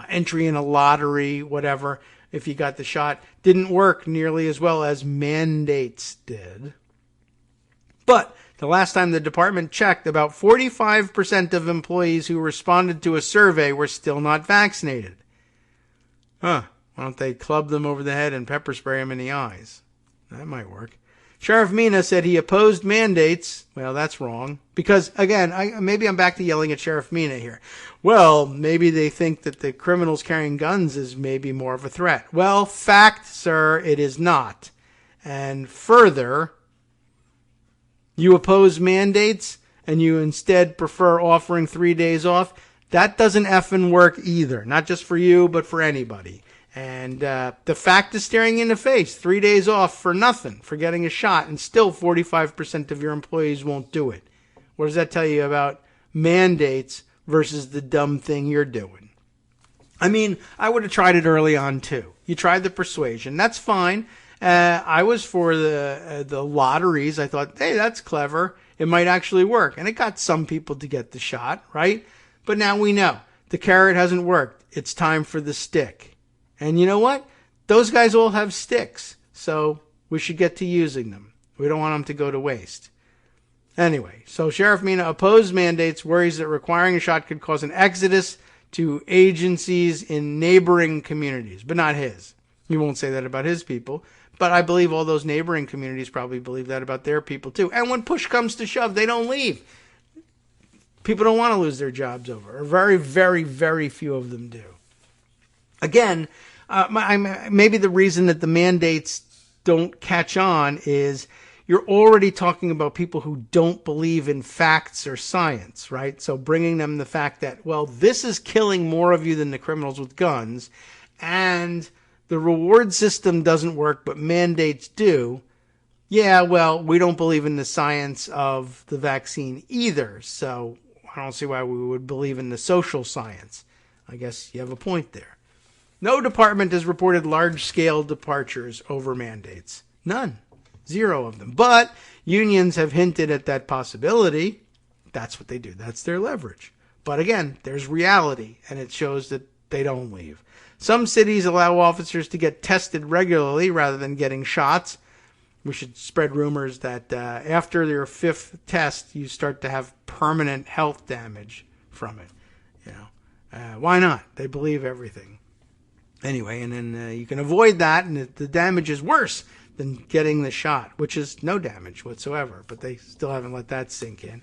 entry in a lottery, whatever, if you got the shot, didn't work nearly as well as mandates did. But the last time the department checked, about 45% of employees who responded to a survey were still not vaccinated. Why don't they club them over the head and pepper spray them in the eyes? That might work. Sheriff Mina said he opposed mandates. Well, that's wrong. Because, again, maybe I'm back to yelling at Sheriff Mina here. Well, maybe they think that the criminals carrying guns is maybe more of a threat. Well, fact, sir, it is not. And further, you oppose mandates and you instead prefer offering 3 days off. That doesn't effing work either. Not just for you, but for anybody. And the fact is staring you in the face. 3 days off for nothing, for getting a shot, and still 45% of your employees won't do it. What does that tell you about mandates versus the dumb thing you're doing? I mean, I would have tried it early on too. You tried the persuasion. That's fine. I was for the lotteries. I thought, hey, that's clever. It might actually work. And it got some people to get the shot, right? But now we know the carrot hasn't worked. It's time for the stick. And you know what? Those guys all have sticks. So we should get to using them. We don't want them to go to waste. Anyway, so Sheriff Mina opposed mandates, worries that requiring a shot could cause an exodus to agencies in neighboring communities, but not his. He won't say that about his people, but I believe all those neighboring communities probably believe that about their people too. And when push comes to shove, they don't leave. People don't want to lose their jobs over, or very, very, very few of them do. Again, maybe the reason that the mandates don't catch on is you're already talking about people who don't believe in facts or science, right? So bringing them the fact that, well, this is killing more of you than the criminals with guns, and the reward system doesn't work, but mandates do. Yeah, well, we don't believe in the science of the vaccine either, so I don't see why we would believe in the social science. I guess you have a point there. No department has reported large-scale departures over mandates. None. 0 of them. But unions have hinted at that possibility. That's what they do. That's their leverage. But again, there's reality, and it shows that they don't leave. Some cities allow officers to get tested regularly rather than getting shots. We should spread rumors that after your 5th test, you start to have permanent health damage from it. You know, why not? They believe everything. Anyway, and then you can avoid that, and the damage is worse than getting the shot, which is no damage whatsoever, but they still haven't let that sink in.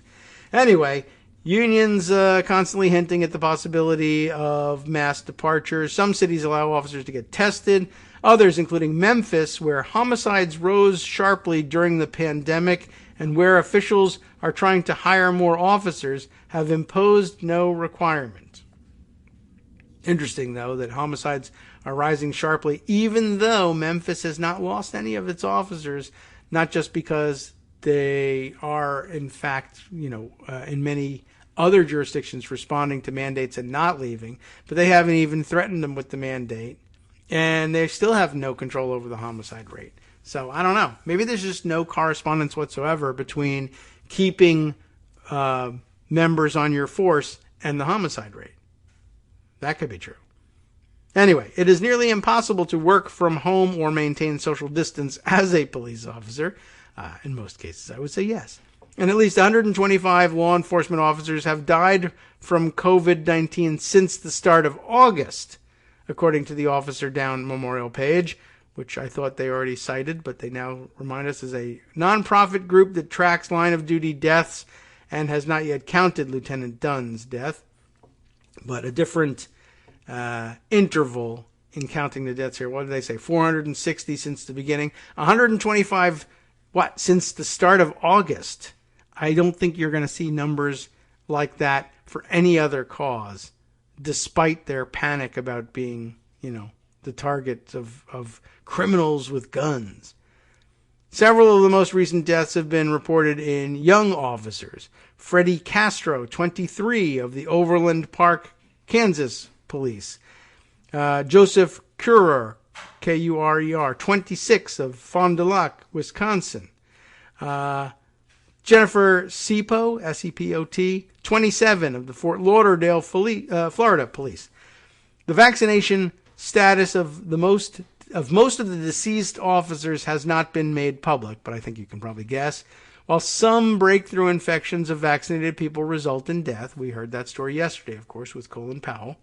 Anyway, unions constantly hinting at the possibility of mass departures. Some cities allow officers to get tested. Others, including Memphis, where homicides rose sharply during the pandemic and where officials are trying to hire more officers, have imposed no requirement. Interesting, though, that homicides are rising sharply, even though Memphis has not lost any of its officers, not just because they are, in fact, in many other jurisdictions responding to mandates and not leaving, but they haven't even threatened them with the mandate, and they still have no control over the homicide rate. So I don't know. Maybe there's just no correspondence whatsoever between keeping members on your force and the homicide rate. That could be true. Anyway, it is nearly impossible to work from home or maintain social distance as a police officer. In most cases, I would say yes. And at least 125 law enforcement officers have died from COVID-19 since the start of August, according to the Officer Down Memorial page, which I thought they already cited, but they now remind us is a nonprofit group that tracks line-of-duty deaths and has not yet counted Lieutenant Dunn's death, but a different interval in counting the deaths here. What did they say? 460 since the beginning. 125, since the start of August. I don't think you're going to see numbers like that for any other cause, despite their panic about being, the target of criminals with guns. Several of the most recent deaths have been reported in young officers. Freddie Castro, 23, of the Overland Park, Kansas Police. Joseph Kurer, Kurer, 26, of Fond du Lac, Wisconsin. Jennifer Sepot, Sepot, 27, of the Fort Lauderdale, Florida Police. The vaccination status of most of the deceased officers has not been made public, but I think you can probably guess. While some breakthrough infections of vaccinated people result in death, we heard that story yesterday, of course, with Colin Powell,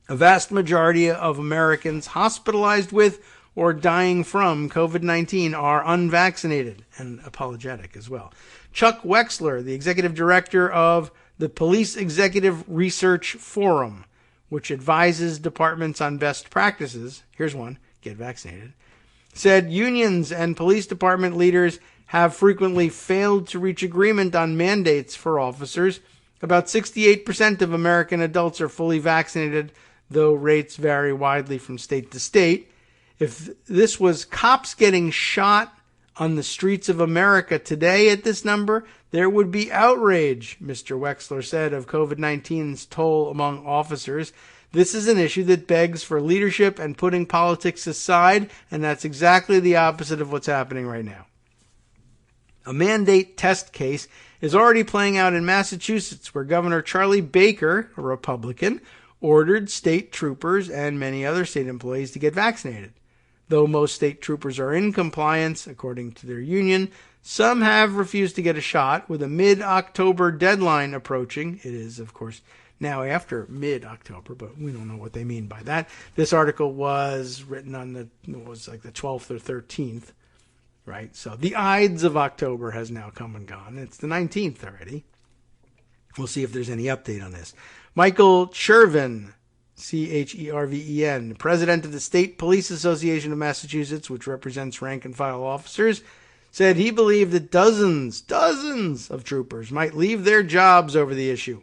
a vast majority of Americans hospitalized with or dying from COVID-19 are unvaccinated and apologetic as well. Chuck Wexler, the executive director of the Police Executive Research Forum, which advises departments on best practices, here's one, get vaccinated, said unions and police department leaders have frequently failed to reach agreement on mandates for officers. About 68% of American adults are fully vaccinated, though rates vary widely from state to state. If this was cops getting shot on the streets of America today at this number, there would be outrage, Mr. Wexler said, of COVID-19's toll among officers. This is an issue that begs for leadership and putting politics aside, and that's exactly the opposite of what's happening right now. A mandate test case is already playing out in Massachusetts, where Governor Charlie Baker, a Republican, ordered state troopers and many other state employees to get vaccinated. Though most state troopers are in compliance, according to their union, some have refused to get a shot, with a mid-October deadline approaching. It is, of course, now after mid-October, but we don't know what they mean by that. This article was written on the 12th or 13th. Right, so the Ides of October has now come and gone. It's the 19th already. We'll see if there's any update on this. Michael Cherven, Cherven, president of the State Police Association of Massachusetts, which represents rank-and-file officers, said he believed that dozens of troopers might leave their jobs over the issue.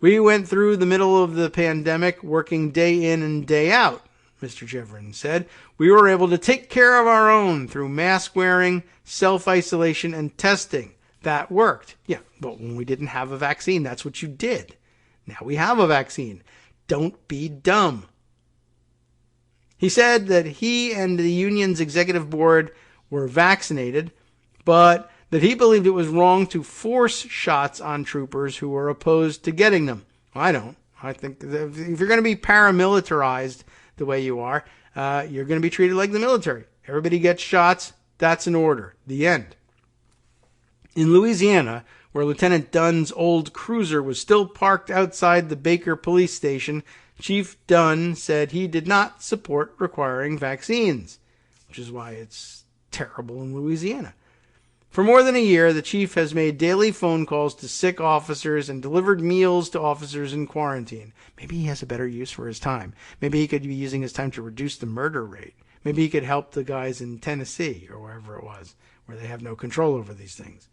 We went through the middle of the pandemic working day in and day out, Mr. Cherven said. We were able to take care of our own through mask wearing, self-isolation, and testing. That worked. Yeah, but when we didn't have a vaccine, that's what you did. Now we have a vaccine. Don't be dumb. He said that he and the union's executive board were vaccinated, but that he believed it was wrong to force shots on troopers who were opposed to getting them. I don't. I think that if you're going to be paramilitarized the way you are, you're going to be treated like the military. Everybody gets shots. That's an order. The end. In Louisiana, where Lieutenant Dunn's old cruiser was still parked outside the Baker police station, Chief Dunn said he did not support requiring vaccines, which is why it's terrible in Louisiana. For more than a year, the chief has made daily phone calls to sick officers and delivered meals to officers in quarantine. Maybe he has a better use for his time. Maybe he could be using his time to reduce the murder rate. Maybe he could help the guys in Tennessee or wherever it was, where they have no control over these things.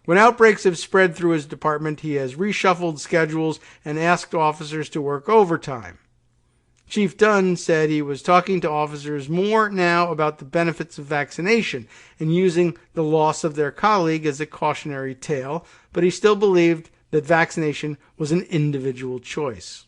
When outbreaks have spread through his department, he has reshuffled schedules and asked officers to work overtime. Chief Dunn said he was talking to officers more now about the benefits of vaccination and using the loss of their colleague as a cautionary tale, but he still believed that vaccination was an individual choice.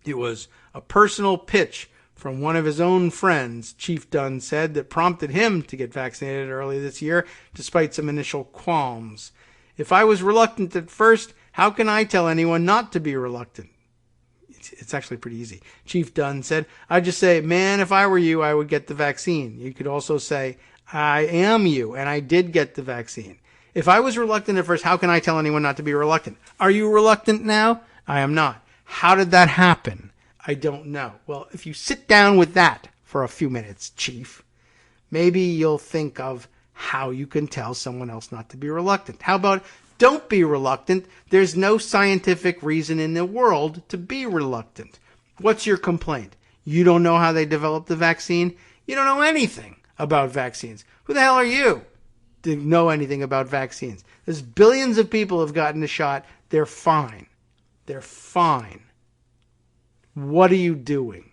It was a personal pitch from one of his own friends, Chief Dunn said, that prompted him to get vaccinated early this year, despite some initial qualms. If I was reluctant at first, how can I tell anyone not to be reluctant? It's actually pretty easy. Chief Dunn said, I'd just say, man, if I were you, I would get the vaccine. You could also say, I am you, and I did get the vaccine. If I was reluctant at first, how can I tell anyone not to be reluctant? Are you reluctant now? I am not. How did that happen? I don't know. Well, if you sit down with that for a few minutes, Chief, maybe you'll think of how you can tell someone else not to be reluctant. How about don't be reluctant? There's no scientific reason in the world to be reluctant. What's your complaint? You don't know how they developed the vaccine? You don't know anything about vaccines. Who the hell are you to know anything about vaccines? There's billions of people who have gotten a shot. They're fine. They're fine. What are you doing?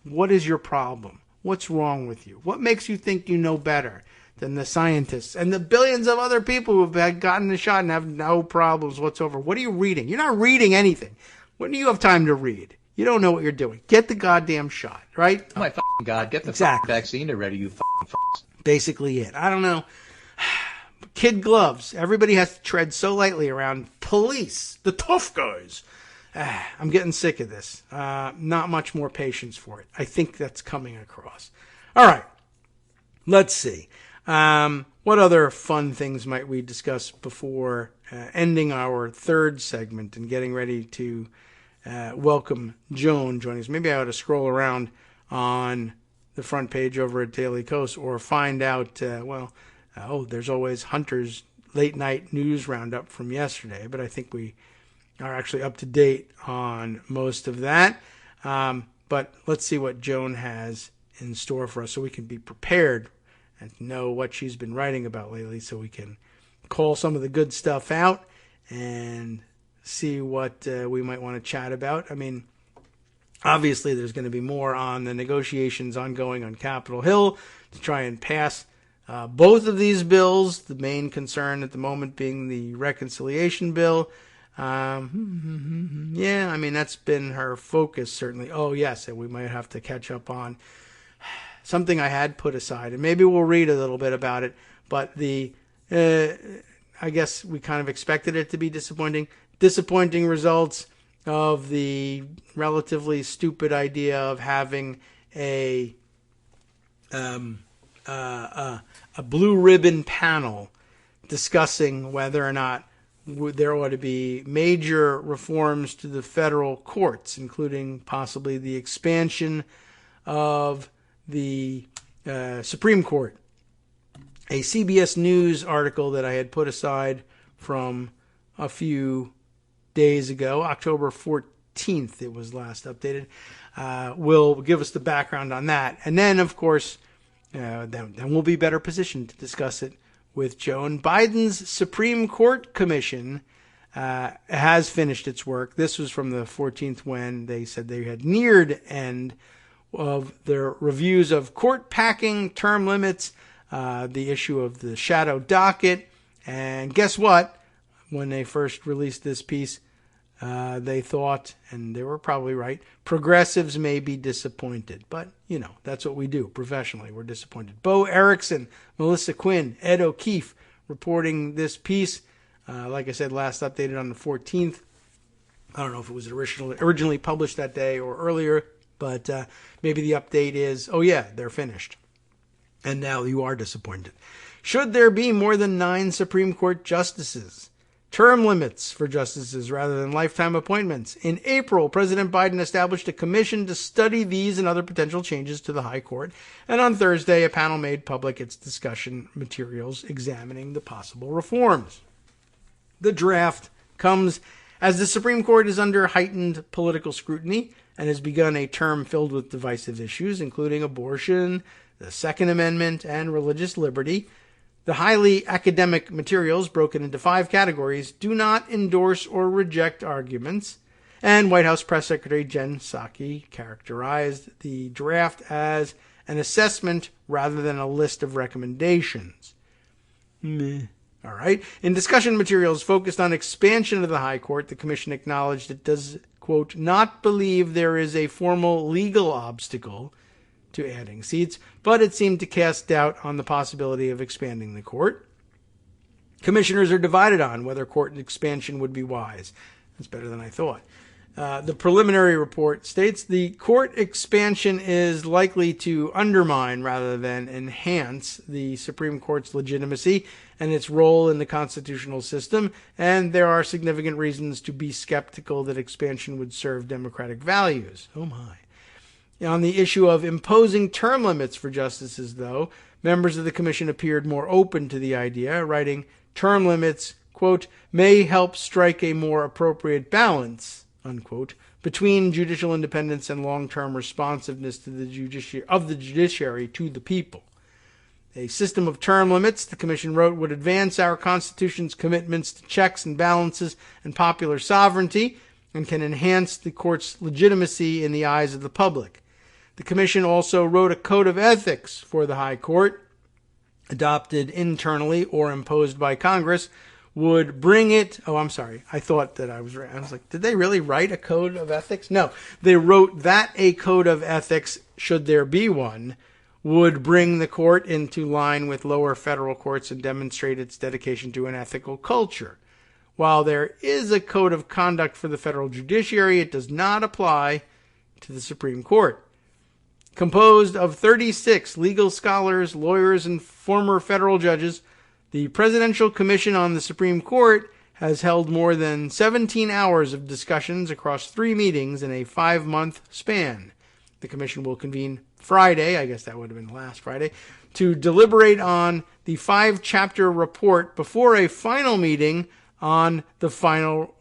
What is your problem? What's wrong with you? What makes you think you know better than the scientists and the billions of other people who have gotten the shot and have no problems whatsoever? What are you reading? You're not reading anything. When do you have time to read? You don't know what you're doing. Get the goddamn shot, right? Oh my fucking God, get the vaccine already, you fucking fucks. Basically it. I don't know. Kid gloves. Everybody has to tread so lightly around police, the tough guys. I'm getting sick of this. Not much more patience for it. I think that's coming across. All right. Let's see. What other fun things might we discuss before ending our third segment and getting ready to welcome Joan joining us? Maybe I ought to scroll around on the front page over at Daily Kos or find out, there's always Hunter's late night news roundup from yesterday, but I think we are actually up to date on most of that. But let's see what Joan has in store for us so we can be prepared and know what she's been writing about lately so we can call some of the good stuff out and see what we might want to chat about. I mean, obviously there's going to be more on the negotiations ongoing on Capitol Hill to try and pass both of these bills, the main concern at the moment being the reconciliation bill. Yeah, I mean, that's been her focus, certainly. Oh, yes, and we might have to catch up on something I had put aside, and maybe we'll read a little bit about it, but I guess we kind of expected it to be disappointing. Disappointing results of the relatively stupid idea of having a blue ribbon panel discussing whether or not there ought to be major reforms to the federal courts, including possibly the expansion of the Supreme Court. A CBS News article that I had put aside from a few days ago, October 14th, it was last updated, will give us the background on that. And then, of course, then we'll be better positioned to discuss it with Joe. Biden's Supreme Court Commission has finished its work. This was from the 14th when they said they had neared end of their reviews of court packing, term limits, the issue of the shadow docket. And guess what? When they first released this piece, they thought, and they were probably right, progressives may be disappointed. But, you know, that's what we do professionally. We're disappointed. Bo Erickson, Melissa Quinn, Ed O'Keefe reporting this piece. Like I said, last updated on the 14th. I don't know if it was originally published that day or earlier, but maybe the update is, oh yeah, they're finished. And now you are disappointed. Should there be more than 9 Supreme Court justices? Term limits for justices rather than lifetime appointments. In April, President Biden established a commission to study these and other potential changes to the High Court. And on Thursday, a panel made public its discussion materials examining the possible reforms. The draft comes as the Supreme Court is under heightened political scrutiny and has begun a term filled with divisive issues, including abortion, the Second Amendment, and religious liberty. The highly academic materials, broken into 5 categories, do not endorse or reject arguments, and White House Press Secretary Jen Psaki characterized the draft as an assessment rather than a list of recommendations. All right. In discussion materials focused on expansion of the High Court, the Commission acknowledged it does, quote, not believe there is a formal legal obstacle to adding seats, but it seemed to cast doubt on the possibility of expanding the court. Commissioners are divided on whether court expansion would be wise. That's better than I thought. The preliminary report states the court expansion is likely to undermine rather than enhance the Supreme Court's legitimacy and its role in the constitutional system, and there are significant reasons to be skeptical that expansion would serve democratic values. Oh my. On the issue of imposing term limits for justices, though, members of the commission appeared more open to the idea, writing, term limits, quote, may help strike a more appropriate balance, unquote, between judicial independence and long-term responsiveness to the judiciary to the people. A system of term limits, the commission wrote, would advance our Constitution's commitments to checks and balances and popular sovereignty and can enhance the court's legitimacy in the eyes of the public. The commission also wrote a code of ethics for the High Court, adopted internally or imposed by Congress, would bring it... Oh, I'm sorry. I thought that I was right. I was like, did they really write a code of ethics? No. They wrote that a code of ethics, should there be one, would bring the court into line with lower federal courts and demonstrate its dedication to an ethical culture. While there is a code of conduct for the federal judiciary, it does not apply to the Supreme Court. Composed of 36 legal scholars, lawyers, and former federal judges, the Presidential Commission on the Supreme Court has held more than 17 hours of discussions across 3 meetings in a 5-month span. The commission will convene Friday, I guess that would have been last Friday, to deliberate on the 5-chapter report before a final meeting on the final,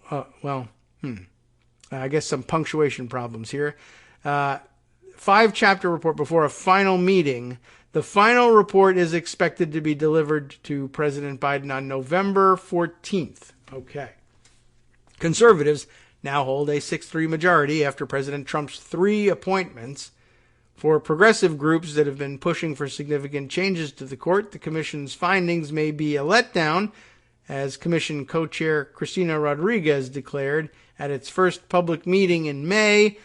I guess some punctuation problems here. 5-chapter report before a final meeting. The final report is expected to be delivered to President Biden on November 14th. Okay. Conservatives now hold a 6-3 majority after President Trump's 3 appointments. For progressive groups that have been pushing for significant changes to the court, the commission's findings may be a letdown as Commission co-chair Cristina Rodriguez declared at its first public meeting in May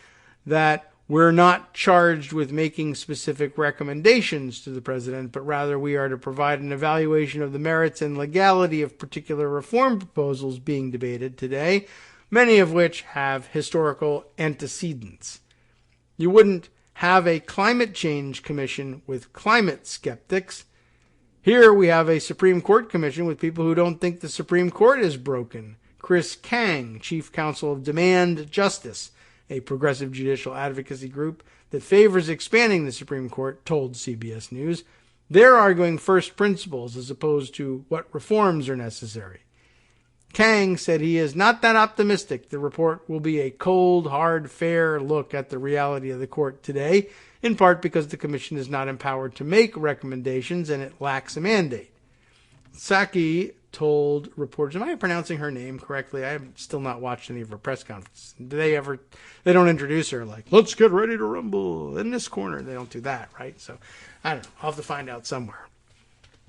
that we're not charged with making specific recommendations to the president, but rather we are to provide an evaluation of the merits and legality of particular reform proposals being debated today, many of which have historical antecedents. You wouldn't have a climate change commission with climate skeptics. Here we have a Supreme Court commission with people who don't think the Supreme Court is broken. Chris Kang, chief counsel of Demand Justice, a progressive judicial advocacy group that favors expanding the Supreme Court, told CBS News. They're arguing first principles as opposed to what reforms are necessary. Kang said he is not that optimistic the report will be a cold, hard, fair look at the reality of the court today, in part because the commission is not empowered to make recommendations and it lacks a mandate. Psaki told reporters, am I pronouncing her name correctly? I have still not watched any of her press conferences. They don't introduce her like, let's get ready to rumble in this corner. They don't do that, right? So, I don't know. I'll have to find out somewhere.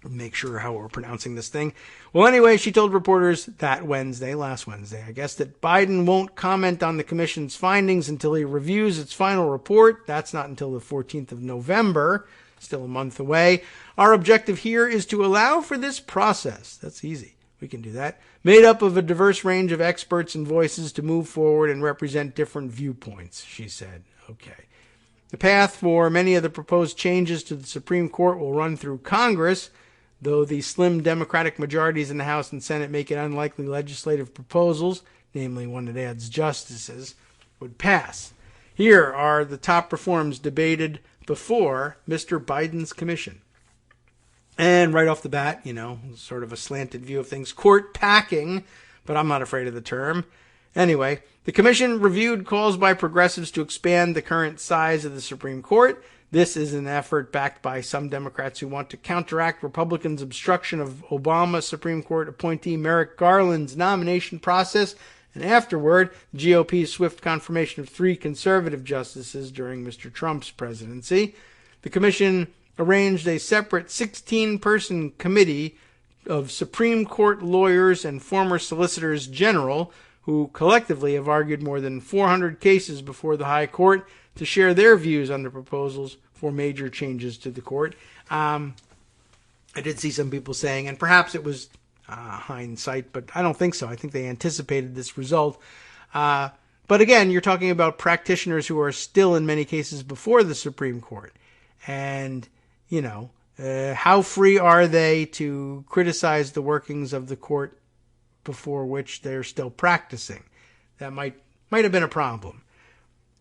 Make sure how we're pronouncing this thing. Well, anyway, she told reporters last Wednesday, I guess, that Biden won't comment on the commission's findings until he reviews its final report. That's not until the 14th of November. Still a month away. Our objective here is to allow for this process. That's easy. We can do that. Made up of a diverse range of experts and voices to move forward and represent different viewpoints, she said. Okay. The path for many of the proposed changes to the Supreme Court will run through Congress, though the slim Democratic majorities in the House and Senate make it unlikely legislative proposals, namely one that adds justices, would pass. Here are the top reforms debated before Mr. Biden's commission. And right off the bat, sort of a slanted view of things, court packing, but I'm not afraid of the term. Anyway, the commission reviewed calls by progressives to expand the current size of the Supreme Court. This is an effort backed by some Democrats who want to counteract Republicans' obstruction of Obama Supreme Court appointee Merrick Garland's nomination process, and afterward, the GOP's swift confirmation of 3 conservative justices during Mr. Trump's presidency. The commission arranged a separate 16-person committee of Supreme Court lawyers and former solicitors general who collectively have argued more than 400 cases before the High Court to share their views on the proposals for major changes to the court. I did see some people saying, and perhaps it was hindsight, but I don't think so. I think they anticipated this result. But again, you're talking about practitioners who are still in many cases before the Supreme Court. And, how free are they to criticize the workings of the court before which they're still practicing? That might have been a problem.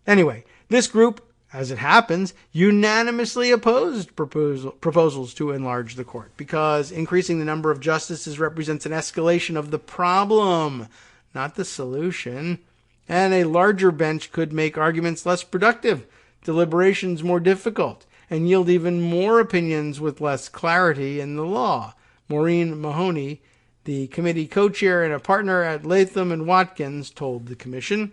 Anyway, this group, as it happens, unanimously opposed proposals to enlarge the court because increasing the number of justices represents an escalation of the problem, not the solution. And a larger bench could make arguments less productive, deliberations more difficult, and yield even more opinions with less clarity in the law. Maureen Mahoney, the committee co-chair and a partner at Latham and Watkins, told the commission,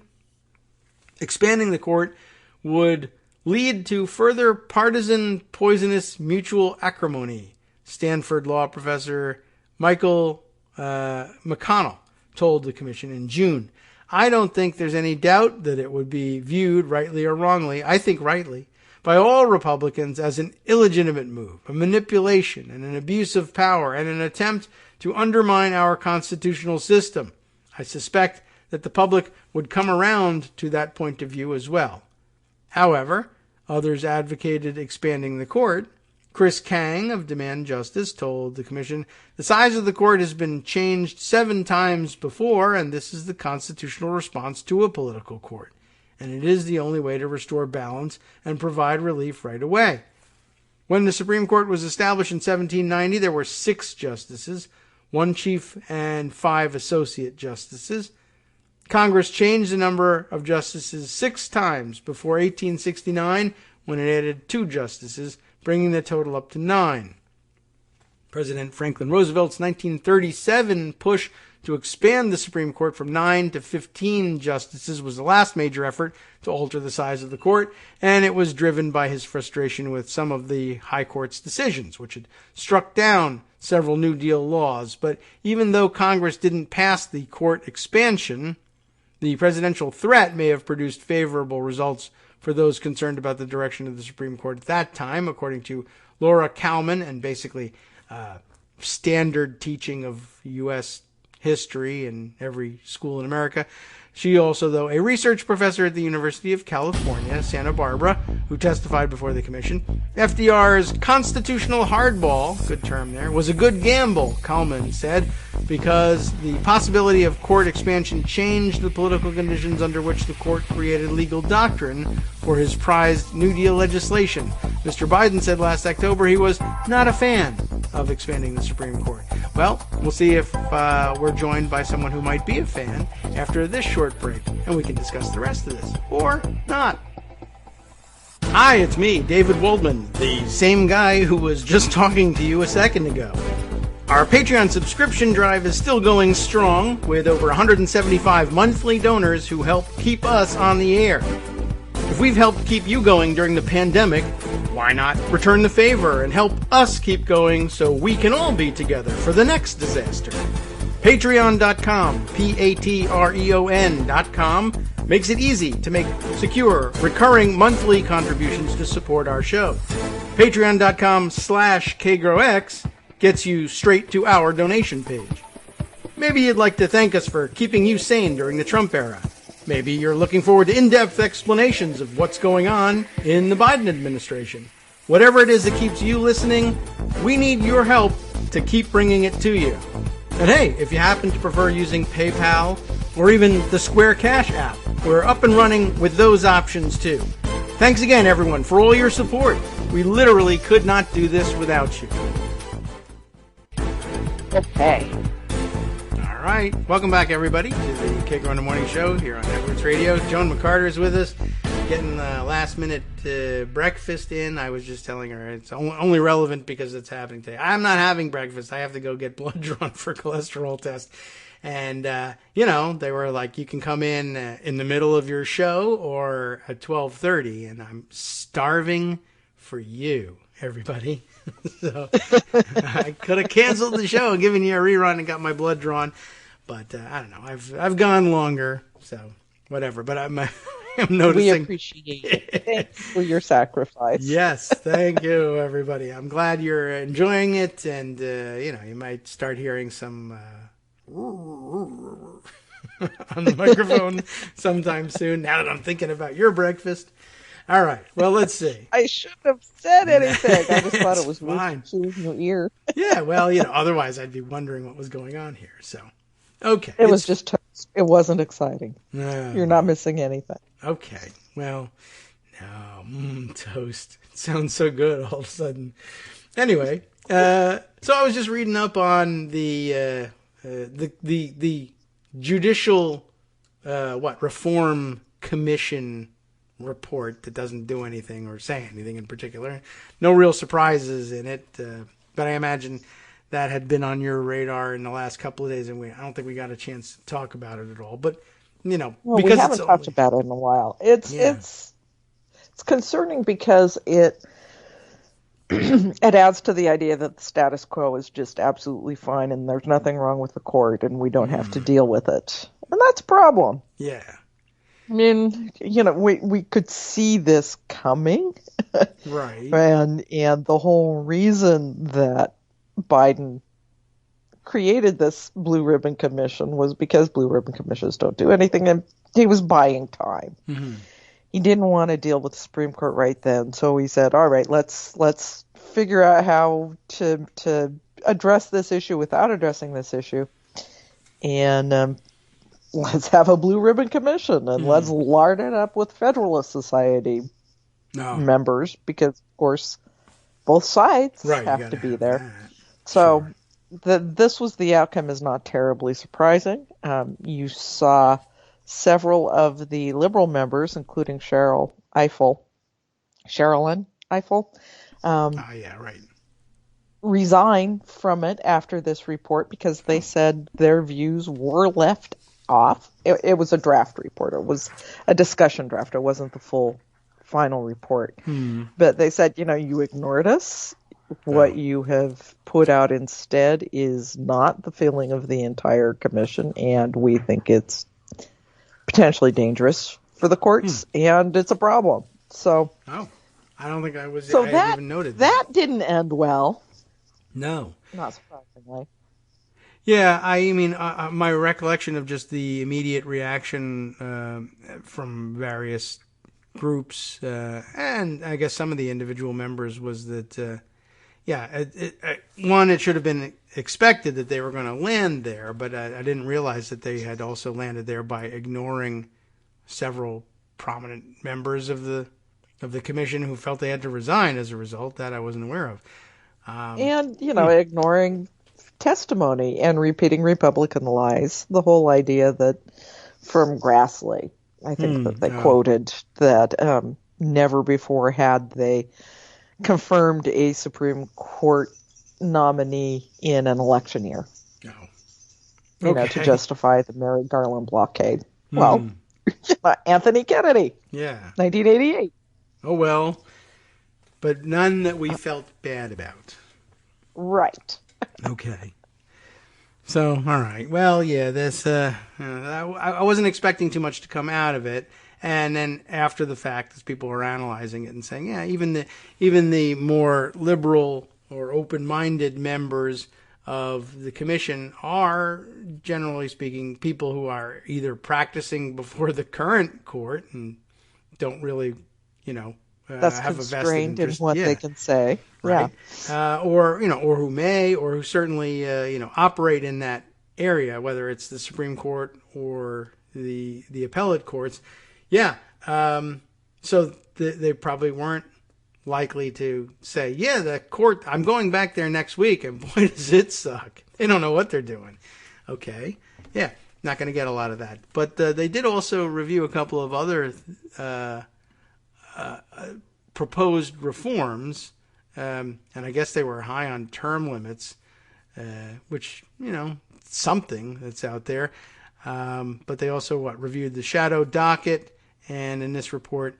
expanding the court would lead to further partisan, poisonous mutual acrimony. Stanford law professor Michael McConnell told the commission in June. I don't think there's any doubt that it would be viewed, rightly or wrongly, I think rightly, by all Republicans as an illegitimate move, a manipulation and an abuse of power and an attempt to undermine our constitutional system. I suspect that the public would come around to that point of view as well. However, others advocated expanding the court. Chris Kang of Demand Justice told the commission, the size of the court has been changed 7 times before, and this is the constitutional response to a political court. And it is the only way to restore balance and provide relief right away. When the Supreme Court was established in 1790, there were 6 justices, 1 chief and 5 associate justices. Congress changed the number of justices 6 times before 1869, when it added 2 justices, bringing the total up to 9. President Franklin Roosevelt's 1937 push to expand the Supreme Court from 9 to 15 justices was the last major effort to alter the size of the court, and it was driven by his frustration with some of the High Court's decisions, which had struck down several New Deal laws. But even though Congress didn't pass the court expansion, the presidential threat may have produced favorable results for those concerned about the direction of the Supreme Court at that time, according to Laura Kalman, and basically standard teaching of U.S. history in every school in America. She also, though, a research professor at the University of California, Santa Barbara, who testified before the commission. FDR's constitutional hardball, good term there, was a good gamble, Kalman said, because the possibility of court expansion changed the political conditions under which the court created legal doctrine for his prized New Deal legislation. Mr. Biden said last October he was not a fan of expanding the Supreme Court. Well, we'll see if we're joined by someone who might be a fan after this short break, and we can discuss the rest of this, or not. Hi, it's me, David Waldman, the same guy who was just talking to you a second ago. Our Patreon subscription drive is still going strong, with over 175 monthly donors who help keep us on the air. If we've helped keep you going during the pandemic, why not return the favor and help us keep going so we can all be together for the next disaster? Patreon.com, Patreon.com, makes it easy to make secure, recurring monthly contributions to support our show. Patreon.com/KagroX gets you straight to our donation page. Maybe you'd like to thank us for keeping you sane during the Trump era. Maybe you're looking forward to in-depth explanations of what's going on in the Biden administration. Whatever it is that keeps you listening, we need your help to keep bringing it to you. And hey, if you happen to prefer using PayPal or even the Square Cash app, we're up and running with those options too. Thanks again, everyone, for all your support. We literally could not do this without you. Okay. All right. Welcome back, everybody, to the Kagro in the Morning Show here on Edwards Radio. Joan McCarter's with us, getting the last-minute breakfast in. I was just telling her it's only relevant because it's happening today. I'm not having breakfast. I have to go get blood drawn for a cholesterol test. And, they were like, you can come in the middle of your show or at 12:30, and I'm starving for you, everybody. So I could have canceled the show and given you a rerun and got my blood drawn, but I don't know. I've gone longer, so whatever. But I'm noticing. We appreciate it. Thanks for your sacrifice. Yes, thank you, everybody. I'm glad you're enjoying it, and you might start hearing some on the microphone sometime soon. Now that I'm thinking about your breakfast. All right. Well, let's see. I shouldn't have said anything. I just thought it was fine. In your ear. Yeah. Well, otherwise I'd be wondering what was going on here. So, okay. It was just toast. It wasn't exciting. No. You're not missing anything. Okay. Well, no. Toast. It sounds so good all of a sudden. Anyway, so I was just reading up on the judicial reform commission report that doesn't do anything or say anything in particular. No real surprises in it, but I imagine that had been on your radar in the last couple of days, and I don't think we got a chance to talk about it at all. But because we haven't talked about it in a while. It's concerning because it adds to the idea that the status quo is just absolutely fine, and there's nothing wrong with the court, and we don't have to deal with it, and that's a problem. Yeah. I mean, we could see this coming. Right. And the whole reason that Biden created this Blue Ribbon Commission was because Blue Ribbon Commissions don't do anything, and he was buying time. Mm-hmm. He didn't want to deal with the Supreme Court right then, so he said, all right, let's figure out how to address this issue without addressing this issue. And let's have a Blue Ribbon Commission, and let's lard it up with Federalist Society members, because, of course, both sides have to be there. That. So this was the outcome is not terribly surprising. You saw several of the liberal members, including Sherrilyn Ifill, resign from it after this report because they said their views were left off. It was a draft report. It was a discussion draft. It wasn't the full final report. But they said, you ignored us. what you have put out instead is not the feeling of the entire commission, and we think it's potentially dangerous for the courts, and it's a problem. So, I don't think I that had even noted that didn't end well. No. Not surprisingly. Yeah, I mean, my recollection of just the immediate reaction from various groups, and I guess some of the individual members, was that, one, it should have been expected that they were going to land there, but I didn't realize that they had also landed there by ignoring several prominent members of the commission who felt they had to resign as a result. That I wasn't aware of. And, ignoring testimony and repeating Republican lies. The whole idea that from Grassley, I think that they quoted that never before had they confirmed a Supreme Court nominee in an election year. To justify the Merrick Garland blockade. Well, Anthony Kennedy. Yeah. 1988. Oh, well. But none that we felt bad about. Right. Okay. So, all right. Well, yeah, this, I wasn't expecting too much to come out of it. And then after the fact, as people were analyzing it and saying, yeah, even the more liberal or open-minded members of the commission are, generally speaking, people who are either practicing before the current court and don't really, that's have constrained a vested in interest. what they can say, right? Or who may, or who certainly, operate in that area, whether it's the Supreme Court or the appellate courts. Yeah. So they probably weren't likely to say, yeah, the court, I'm going back there next week, and boy, does it suck. They don't know what they're doing. Okay. Yeah. Not going to get a lot of that. But they did also review a couple of other proposed reforms, and I guess they were high on term limits, which, something that's out there. But they also, reviewed the shadow docket, and in this report,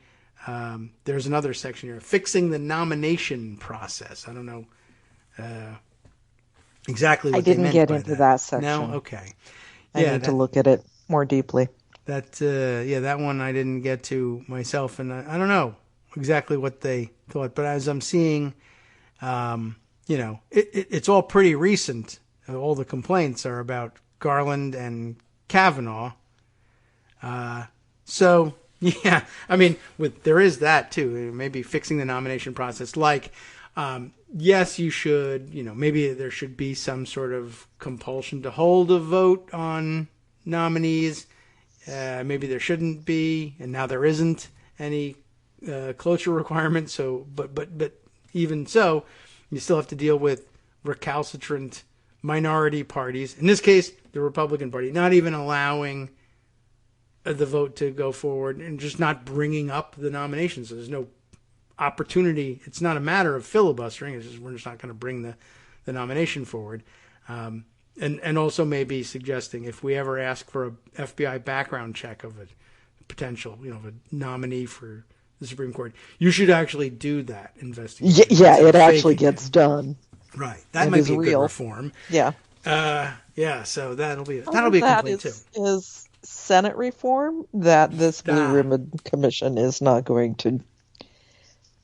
there's another section here, fixing the nomination process. I don't know exactly what they meant by that. I didn't get into that section. No? Okay. I need to look at it more deeply. That one I didn't get to myself, and I don't know exactly what they thought. But as I'm seeing, it's all pretty recent. All the complaints are about Garland and Kavanaugh. So yeah, I mean, there is that too. Maybe fixing the nomination process. Like, yes, you should. Maybe there should be some sort of compulsion to hold a vote on nominees. Maybe there shouldn't be, and now there isn't any cloture requirement. So, but even so, you still have to deal with recalcitrant minority parties. In this case, the Republican Party, not even allowing the vote to go forward and just not bringing up the nominations. So there's no opportunity. It's not a matter of filibustering. It's just we're just not going to bring the nomination forward. And also maybe suggesting if we ever ask for a FBI background check of a potential, of a nominee for the Supreme Court, you should actually do that investigation. Yeah, it actually gets done. Right. That might be a good reform. Yeah. So that'll be a complaint too. Is Senate reform that this Blue Ribbon Commission is not going to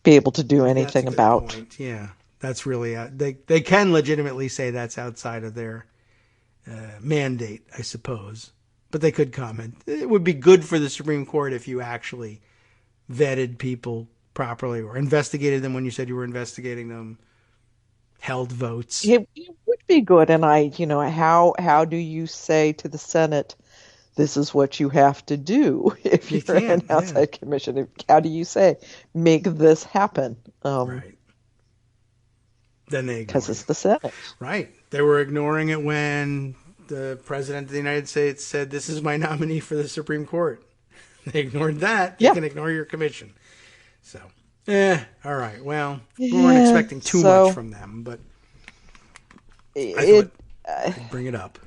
be able to do anything about. Point. Yeah. That's really they can legitimately say that's outside of their mandate, I suppose. But they could comment. It would be good for the Supreme Court if you actually vetted people properly or investigated them when you said you were investigating them, held votes. It would be good. And how do you say to the Senate, this is what you have to do if you're an outside commission? How do you say, make this happen? Right. Then they because it's the Senate. Right. They were ignoring it when the President of the United States said, this is my nominee for the Supreme Court. They ignored that. You can ignore your commission. So, all right. Well, we weren't expecting too much from them, but I thought I'd bring it up.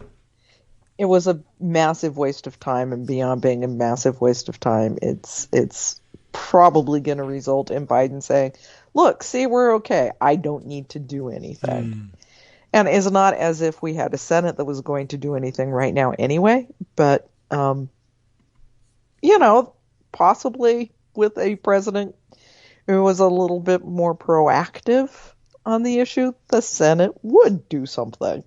It was a massive waste of time, and beyond being a massive waste of time, it's probably going to result in Biden saying, look, see, we're okay. I don't need to do anything. And it's not as if we had a Senate that was going to do anything right now anyway, but, possibly with a president who was a little bit more proactive on the issue, the Senate would do something.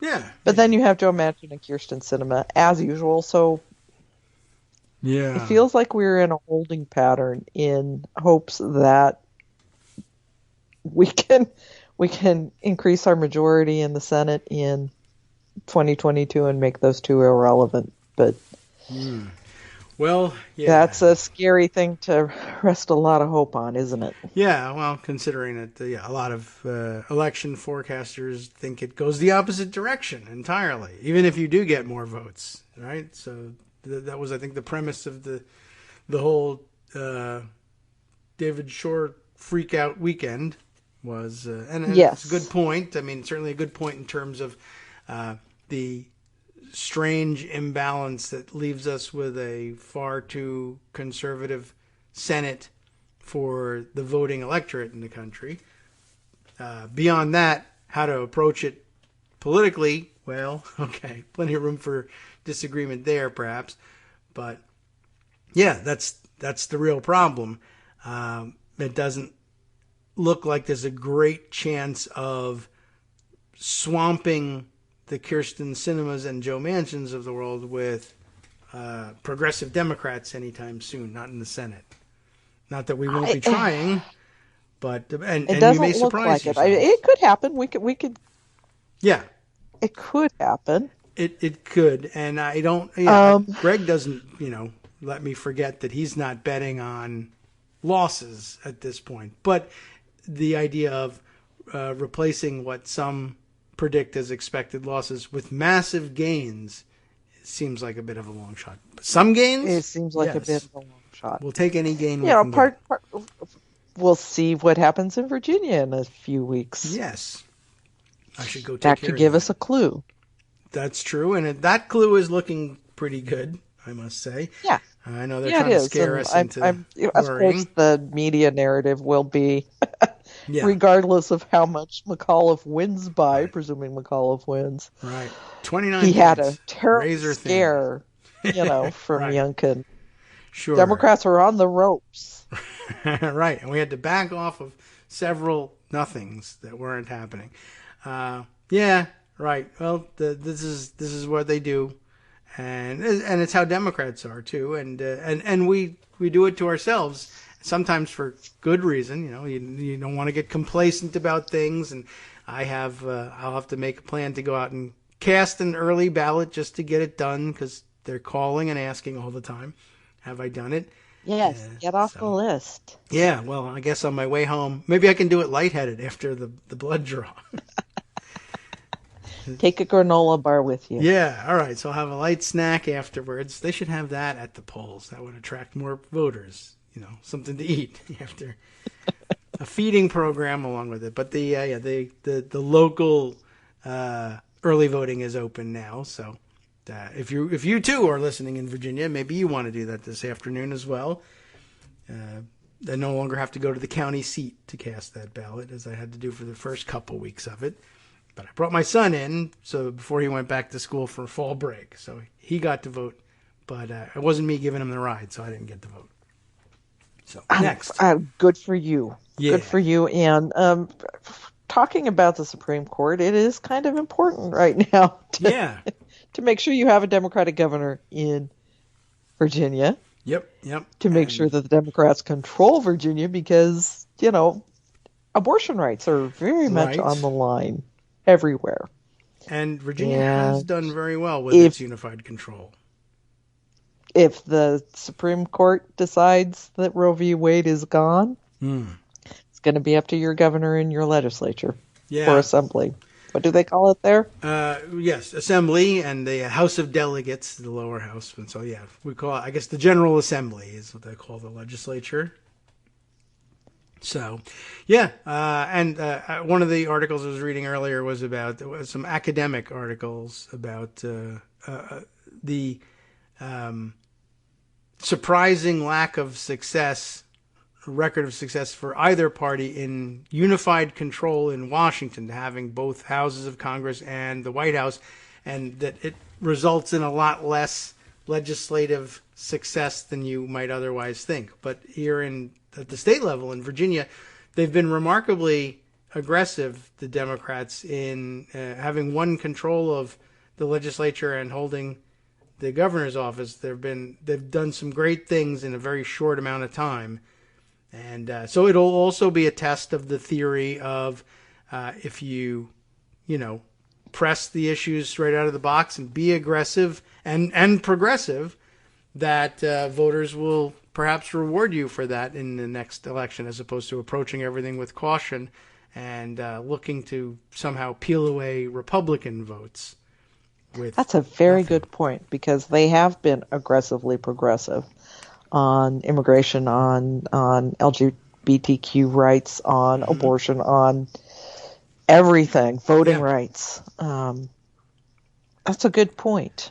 Yeah. But then you have to imagine a Kirsten Sinema, as usual, so Yeah. it feels like we're in a holding pattern in hopes that we can increase our majority in the Senate in 2022 and make those two irrelevant. But Well, yeah. that's a scary thing to rest a lot of hope on, isn't it? Yeah, well, considering that a lot of election forecasters think it goes the opposite direction entirely, even if you do get more votes, right? So that was, I think, the premise of the whole David Shore freak out weekend was, and Yes. it's a good point. I mean, certainly a good point in terms of the strange imbalance that leaves us with a far too conservative Senate for the voting electorate in the country. Beyond that, how to approach it politically, well, okay, plenty of room for disagreement there, perhaps. But yeah, that's the real problem. It doesn't look like there's a great chance of swamping the Kirsten Sinemas and Joe Manchins of the world with progressive Democrats anytime soon, not in the Senate. Not that we won't be trying, but and It doesn't you may look surprise like yourself. it could happen. We could. Yeah, It could happen. it could, and I don't. Greg doesn't, let me forget that he's not betting on losses at this point. But the idea of replacing what some predict as expected losses with massive gains seems like a bit of a long shot. But some gains, It seems like a yes. bit of a long shot. We'll take any gain. You know, we'll see what happens in Virginia in a few weeks. Yes, I should go take That care could of give that. us a clue. That's true, and that clue is looking pretty good, I must say. Yeah. I know they're Yeah, trying it to is. scare And us into of worrying. course, the media narrative will be, Yeah. regardless of how much McAuliffe wins by, presuming McAuliffe wins. Right, 29 He had a points. terrible Razor thin. scare, from Right. Youngkin. Sure. Democrats are on the ropes. Right, and we had to back off of several nothings that weren't happening. Yeah, right. Well, this is what they do, and it's how Democrats are too, and we do it to ourselves sometimes for good reason. You don't want to get complacent about things, and I'll have to make a plan to go out and cast an early ballot just to get it done because they're calling and asking all the time. Have I done it? Yes, get off the list. Yeah, well, I guess on my way home, maybe I can do it lightheaded after the blood draw. Take a granola bar with you. Yeah, all right, so I'll have a light snack afterwards. They should have that at the polls. That would attract more voters, something to eat after a feeding program along with it. But the local early voting is open now, so if you too are listening in Virginia, maybe you want to do that this afternoon as well. I no longer have to go to the county seat to cast that ballot, as I had to do for the first couple weeks of it. But I brought my son in, so before he went back to school for fall break, so he got to vote. But it wasn't me giving him the ride, so I didn't get to vote. So next, good for you. Yeah. Good for you. And talking about the Supreme Court, it is kind of important right now. To make sure you have a Democratic governor in Virginia. Yep. To make sure that the Democrats control Virginia because, abortion rights are very much on the line everywhere. And Virginia has done very well with its unified control. If the Supreme Court decides that Roe v. Wade is gone, it's going to be up to your governor and your legislature or assembly. What do they call it there? Yes, Assembly and the House of Delegates, the lower house. And so, we call it, I guess, the General Assembly is what they call the legislature. So, and one of the articles I was reading earlier was about some academic articles about the surprising lack of success record of success for either party in unified control in Washington, having both houses of Congress and the White House, and that it results in a lot less legislative success than you might otherwise think. But here at the state level in Virginia, they've been remarkably aggressive, the Democrats, in having one control of the legislature and holding the governor's office. They've done some great things in a very short amount of time. And so it'll also be a test of the theory of if you press the issues straight out of the box and be aggressive and progressive, that voters will perhaps reward you for that in the next election, as opposed to approaching everything with caution and looking to somehow peel away Republican votes. That's a very good point, because they have been aggressively progressive on immigration, on LGBTQ rights, on abortion, on everything, voting rights. That's a good point.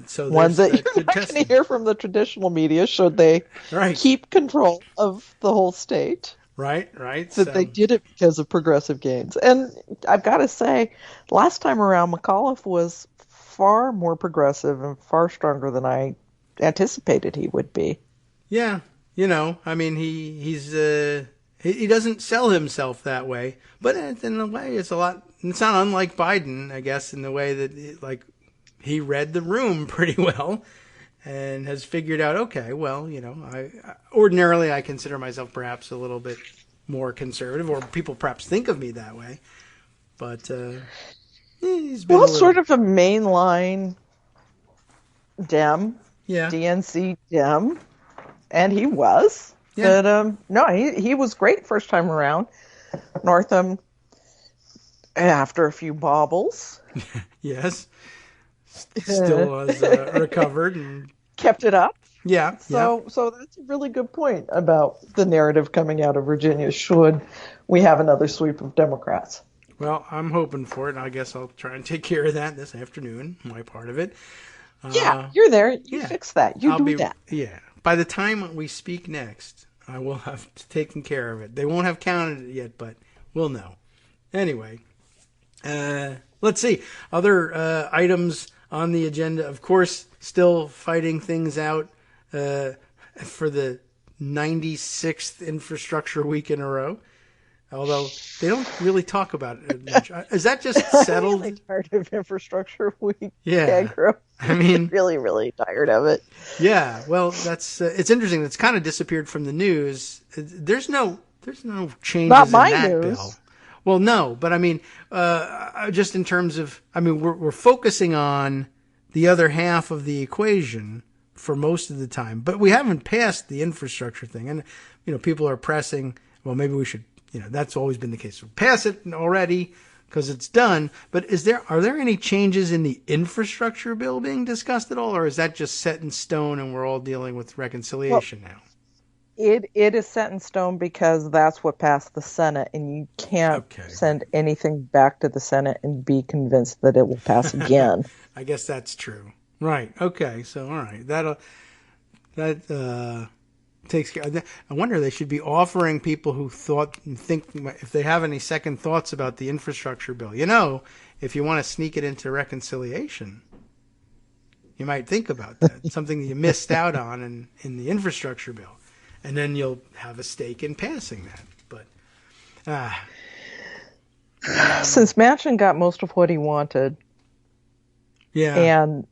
So one that you're not going to hear from the traditional media, should they keep control of the whole state. Right. That they did it because of progressive gains. And I've got to say, last time around, McAuliffe was far more progressive and far stronger than I anticipated he would be. Yeah. I mean, he doesn't sell himself that way. But in a way, it's not unlike Biden, I guess, in the way that he read the room pretty well and has figured out, okay, well, ordinarily I consider myself perhaps a little bit more conservative, or people perhaps think of me that way. But he's been sort of a mainline Dem, DNC Dem, and he was. Yeah. But no, he was great first time around. Northam, after a few bobbles. Yes. Still was recovered and kept it up. Yeah. So that's a really good point about the narrative coming out of Virginia should we have another sweep of Democrats. Well, I'm hoping for it, and I guess I'll try and take care of that this afternoon, my part of it. You're there. You fix that. You do that. Yeah. By the time we speak next, I will have taken care of it. They won't have counted it yet, but we'll know. Anyway, let's see. Other items on the agenda, of course, still fighting things out for the 96th infrastructure week in a row. Although they don't really talk about it much. Is that just settled? I'm really tired of infrastructure week. Yeah. Kagro. I mean, really, really tired of it. Yeah. Well, that's it's interesting. It's kind of disappeared from the news. There's no changes Not my in that news. bill. Well, no, but I mean, just in terms of, we're focusing on the other half of the equation for most of the time, but we haven't passed the infrastructure thing, and people are pressing. Well, maybe we should. That's always been the case. So pass it already because it's done. But are there any changes in the infrastructure bill being discussed at all, or is that just set in stone and we're all dealing with reconciliation now? It is set in stone because that's what passed the Senate, and you can't send anything back to the Senate and be convinced that it will pass again. I guess that's true. Right. Okay. So, all right. That takes care. I wonder, they should be offering people who think if they have any second thoughts about the infrastructure bill. If you want to sneak it into reconciliation, you might think about that. Something that you missed out on in the infrastructure bill. And then you'll have a stake in passing that. But since Manchin got most of what he wanted, and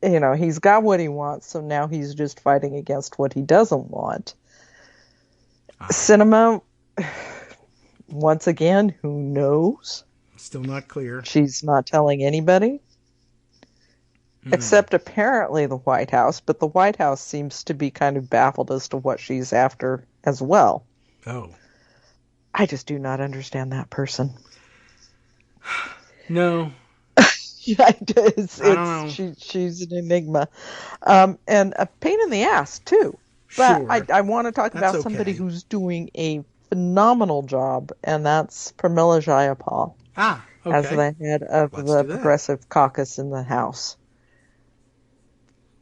he's got what he wants, so now he's just fighting against what he doesn't want. Sinema, once again, who knows? Still not clear. She's not telling anybody. Except apparently the White House, but the White House seems to be kind of baffled as to what she's after as well. Oh. I just do not understand that person. No. Yeah, I don't know. She's an enigma. And a pain in the ass, too. But sure. I want to talk about somebody who's doing a phenomenal job, and that's Pramila Jayapal. Okay. As the head of the Progressive Caucus in the House.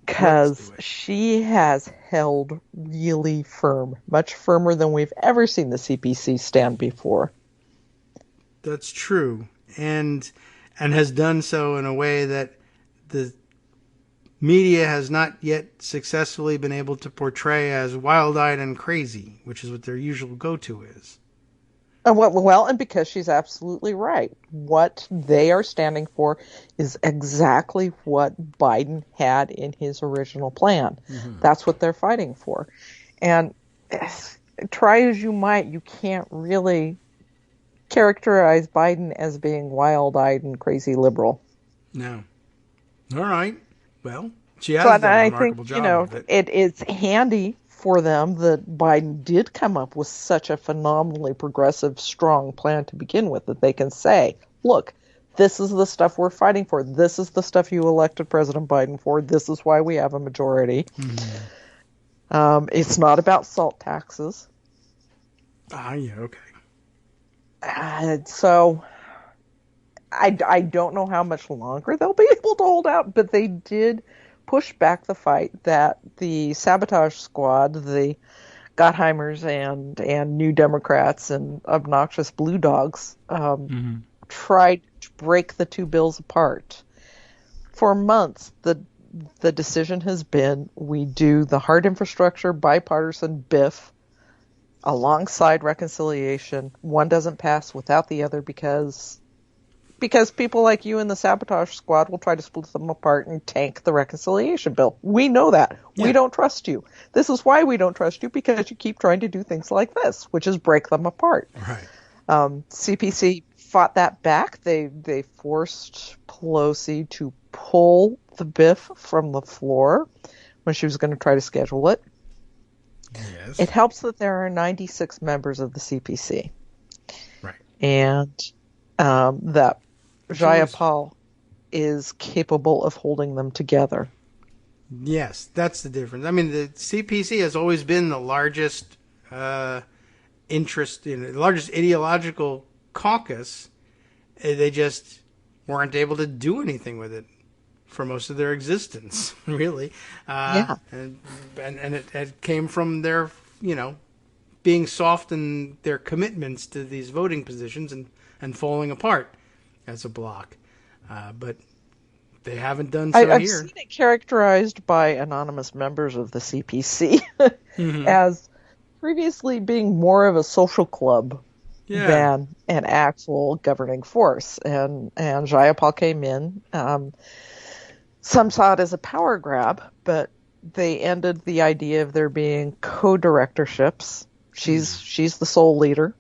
because she has held really firm, much firmer than we've ever seen the CPC stand before. That's true, and has done so in a way that the media has not yet successfully been able to portray as wild-eyed and crazy, which is what their usual go-to is. Well, and because she's absolutely right. What they are standing for is exactly what Biden had in his original plan. Mm-hmm. That's what they're fighting for. And try as you might, you can't really characterize Biden as being wild-eyed and crazy liberal. No. All right. Well, she has done a remarkable job of it. It is handy for them that Biden did come up with such a phenomenally progressive, strong plan to begin with, that they can say, look, this is the stuff we're fighting for. This is the stuff you elected President Biden for. This is why we have a majority. Mm-hmm. It's not about salt taxes. Yeah, okay. So I don't know how much longer they'll be able to hold out, but they did push back the fight that the sabotage squad, the Gottheimers and New Democrats and obnoxious Blue Dogs, tried to break the two bills apart. For months, the decision has been, we do the hard infrastructure bipartisan BIF alongside reconciliation. One doesn't pass without the other because people like you and the sabotage squad will try to split them apart and tank the reconciliation bill. We know that. Yeah. We don't trust you. This is why we don't trust you, because you keep trying to do things like this, which is break them apart. Right. CPC fought that back. They forced Pelosi to pull the BIF from the floor when she was going to try to schedule it. Yes. It helps that there are 96 members of the CPC. Right. And that Jayapal is capable of holding them together. Yes, that's the difference. I mean, the CPC has always been the largest interest in the largest ideological caucus. They just weren't able to do anything with it for most of their existence, really. Yeah. And it came from their, being soft in their commitments to these voting positions and falling apart as a bloc. But they haven't done so I've here. I've seen it characterized by anonymous members of the CPC as previously being more of a social club than an actual governing force. And Jayapal came in. Some saw it as a power grab, but they ended the idea of there being co-directorships. She's the sole leader.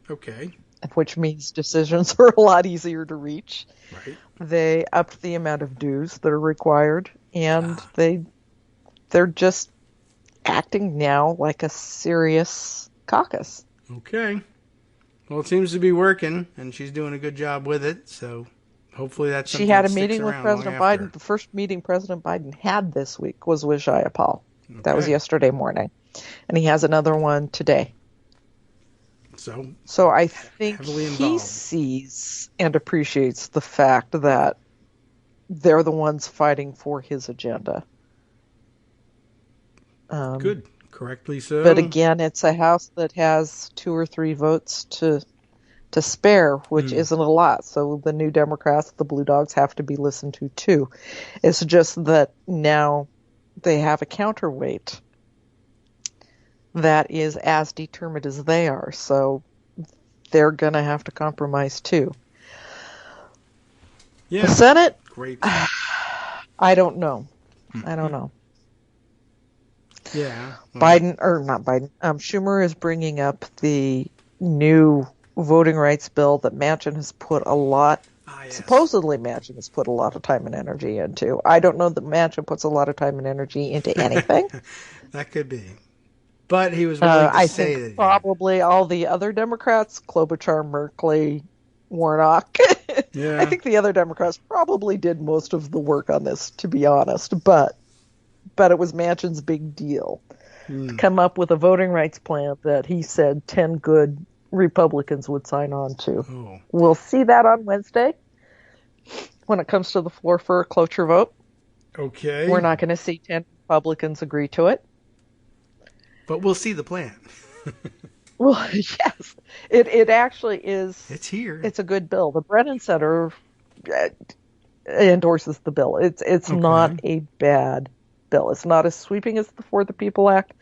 Okay. Which means decisions are a lot easier to reach. Right. They upped the amount of dues that are required, and they're just acting now like a serious caucus. Okay. Well, it seems to be working, and she's doing a good job with it, so hopefully that's something she had a that sticks meeting with around President long after. Biden. The first meeting President Biden had this week was with Jayapal. Okay. That was yesterday morning. And he has another one today. So I think he sees and appreciates the fact that they're the ones fighting for his agenda. Good. Correctly so. But again, it's a House that has 2 or 3 votes to spare, which isn't a lot. So the New Democrats, the Blue Dogs, have to be listened to too. It's just that now they have a counterweight that is as determined as they are. So they're going to have to compromise too. Yeah. The Senate? Great. I don't know. I don't know. Yeah. Schumer is bringing up the new voting rights bill that Manchin has put supposedly Manchin has put a lot of time and energy into. I don't know that Manchin puts a lot of time and energy into anything. That could be. But he was willing to say that. I think probably all the other Democrats, Klobuchar, Merkley, Warnock, I think the other Democrats probably did most of the work on this, to be honest. But it was Manchin's big deal to come up with a voting rights plan that he said 10 good Republicans would sign on to. Oh. We'll see that on Wednesday when it comes to the floor for a cloture vote. Okay. We're not going to see 10 Republicans agree to it. But we'll see the plan. Well, yes, it actually is. It's here. It's a good bill. The Brennan Center endorses the bill. It's Okay. not a bad bill. It's not as sweeping as the For the People Act,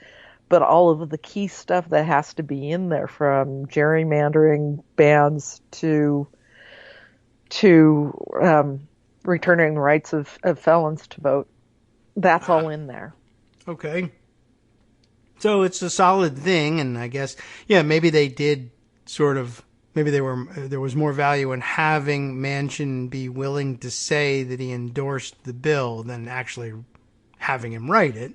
but all of the key stuff that has to be in there, from gerrymandering bans to returning the rights of felons to vote, that's all in there. Okay. So it's a solid thing, and I guess, maybe they did maybe there was more value in having Manchin be willing to say that he endorsed the bill than actually having him write it.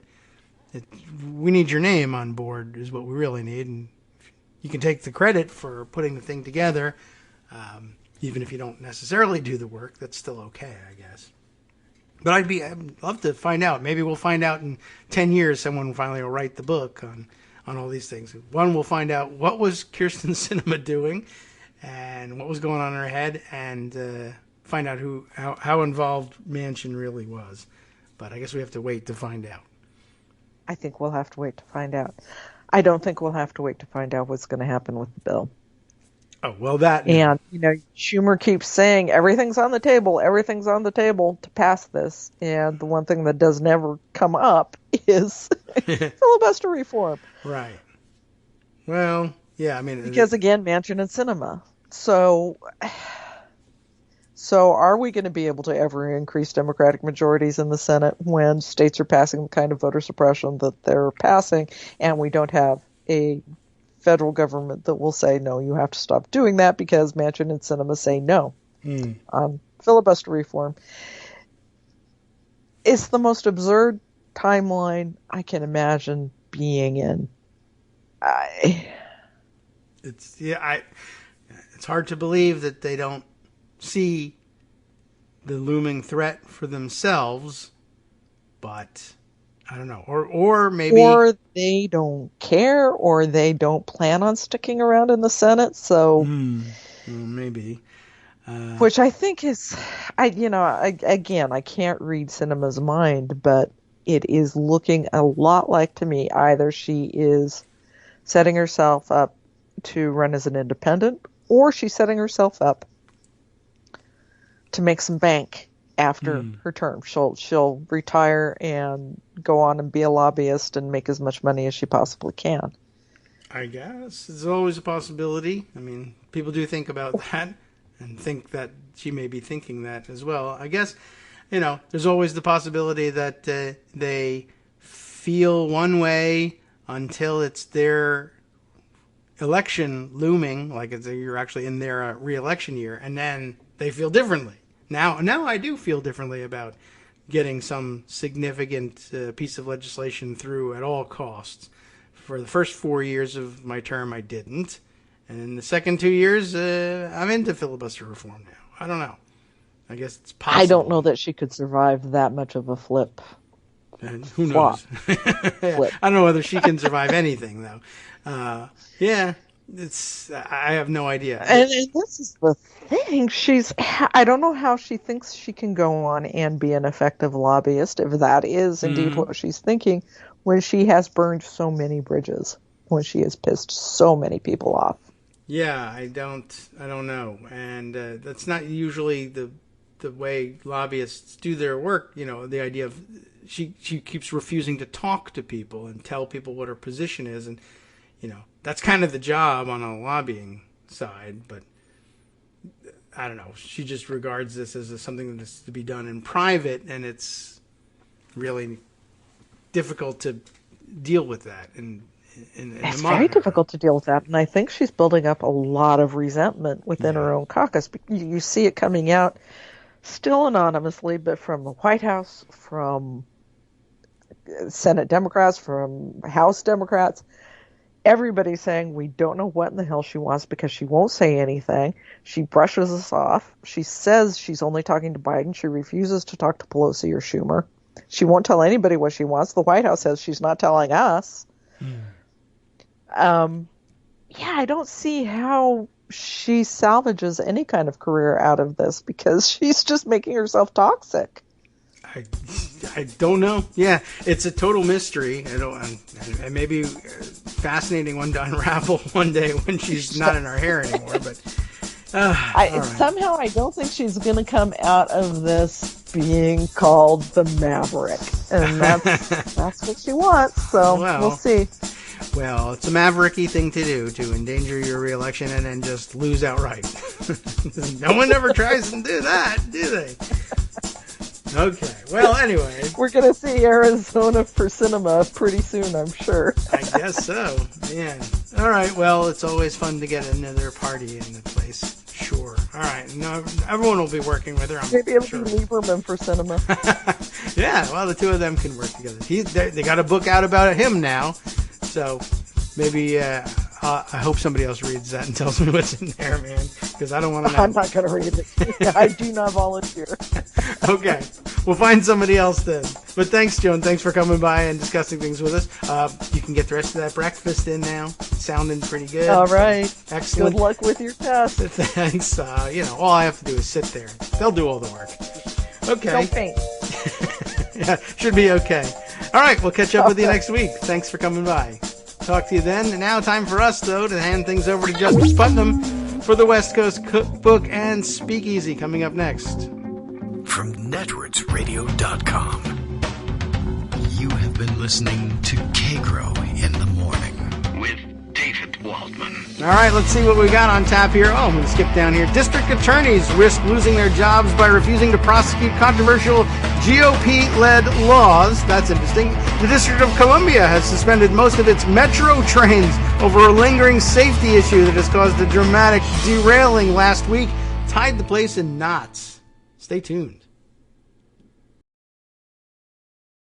We need your name on board is what we really need, and you can take the credit for putting the thing together, even if you don't necessarily do the work. That's still okay, I guess. But I'd love to find out. Maybe we'll find out in 10 years. Someone finally will write the book on all these things. One, we'll find out what was Kirsten Sinema doing and what was going on in her head, and find out how involved Manchin really was. But I guess we have to wait to find out. I think we'll have to wait to find out. I don't think we'll have to wait to find out what's going to happen with the bill. Oh, well, that... And, Schumer keeps saying everything's on the table to pass this. And the one thing that does never come up is filibuster reform. Right. Well, yeah, I mean... Because, again, Manchin and Sinema. So are we going to be able to ever increase Democratic majorities in the Senate when states are passing the kind of voter suppression that they're passing, and we don't have a federal government that will say, no, you have to stop doing that because Manchin and Sinema say no on filibuster reform? It's the most absurd timeline I can imagine being in. It's hard to believe that they don't see the looming threat for themselves, but I don't know. Or maybe... Or they don't care, or they don't plan on sticking around in the Senate, so... Well, maybe. Which I think is... I can't read Sinema's mind, but it is looking a lot like, to me, either she is setting herself up to run as an independent, or she's setting herself up to make some bank after her term. She'll retire and go on and be a lobbyist and make as much money as she possibly can. I guess it's always a possibility. I mean, people do think about that and think that she may be thinking that as well. I guess, there's always the possibility that they feel one way until it's their election looming, like you're actually in their re-election year, and then they feel differently. Now I do feel differently about getting some significant piece of legislation through at all costs. For the first 4 years of my term, I didn't. And in the second 2 years, I'm into filibuster reform now. I don't know. I guess it's possible. I don't know that she could survive that much of a flip. And who knows? I don't know whether she can survive anything, though. I have no idea. And this is the thing. I don't know how she thinks she can go on and be an effective lobbyist, if that is indeed what she's thinking, when she has burned so many bridges, when she has pissed so many people off. Yeah, I don't know. And that's not usually the way lobbyists do their work. The idea of she keeps refusing to talk to people and tell people what her position is, and that's kind of the job on a lobbying side, but I don't know. She just regards this as something that's to be done in private, and it's really difficult to deal with that. It's very difficult to deal with that, and I think she's building up a lot of resentment within her own caucus. You see it coming out still anonymously, but from the White House, from Senate Democrats, from House Democrats. Everybody's saying we don't know what in the hell she wants because she won't say anything. She brushes us off. She says she's only talking to Biden. She refuses to talk to Pelosi or Schumer. She won't tell anybody what she wants. The White House says she's not telling us. I don't see how she salvages any kind of career out of this because she's just making herself toxic. I don't know. Yeah, it's a total mystery. It may be a fascinating one to unravel one day when she's not in our hair anymore. But somehow I don't think she's going to come out of this being called the Maverick, and that's what she wants. So we'll see. Well, it's a mavericky thing to do, to endanger your reelection and then just lose outright. No one ever tries to do that, do they? Okay. Well, anyway. We're going to see Arizona for cinema pretty soon, I'm sure. I guess so. Yeah. All right. Well, it's always fun to get another party in the place. Sure. All right. No, everyone will be working with her. Maybe it'll be Lieberman for cinema. Yeah. Well, the two of them can work together. They got a book out about him now. So maybe I hope somebody else reads that and tells me what's in there, man, because I don't want to know. I'm not going to read it. I do not volunteer. Okay. We'll find somebody else then. But thanks, Joan. Thanks for coming by and discussing things with us. You can get the rest of that breakfast in now. It's sounding pretty good. All right. Excellent. Good luck with your test. Thanks. All I have to do is sit there. They'll do all the work. Okay. Don't faint. Yeah, should be okay. All right, we'll catch up with you next week. Thanks for coming by. Talk to you then. And now time for us, though, to hand things over to Justice Putnam for the West Coast Cookbook and Speakeasy coming up next. From networksradio.com, you have been listening to Kagro in the Morning with David Waldman. All right, let's see what we got on tap here. I'm going to skip down here. District attorneys risk losing their jobs by refusing to prosecute controversial GOP-led laws. That's interesting. The District of Columbia has suspended most of its metro trains over a lingering safety issue that has caused a dramatic derailing last week, tied the place in knots. Stay tuned.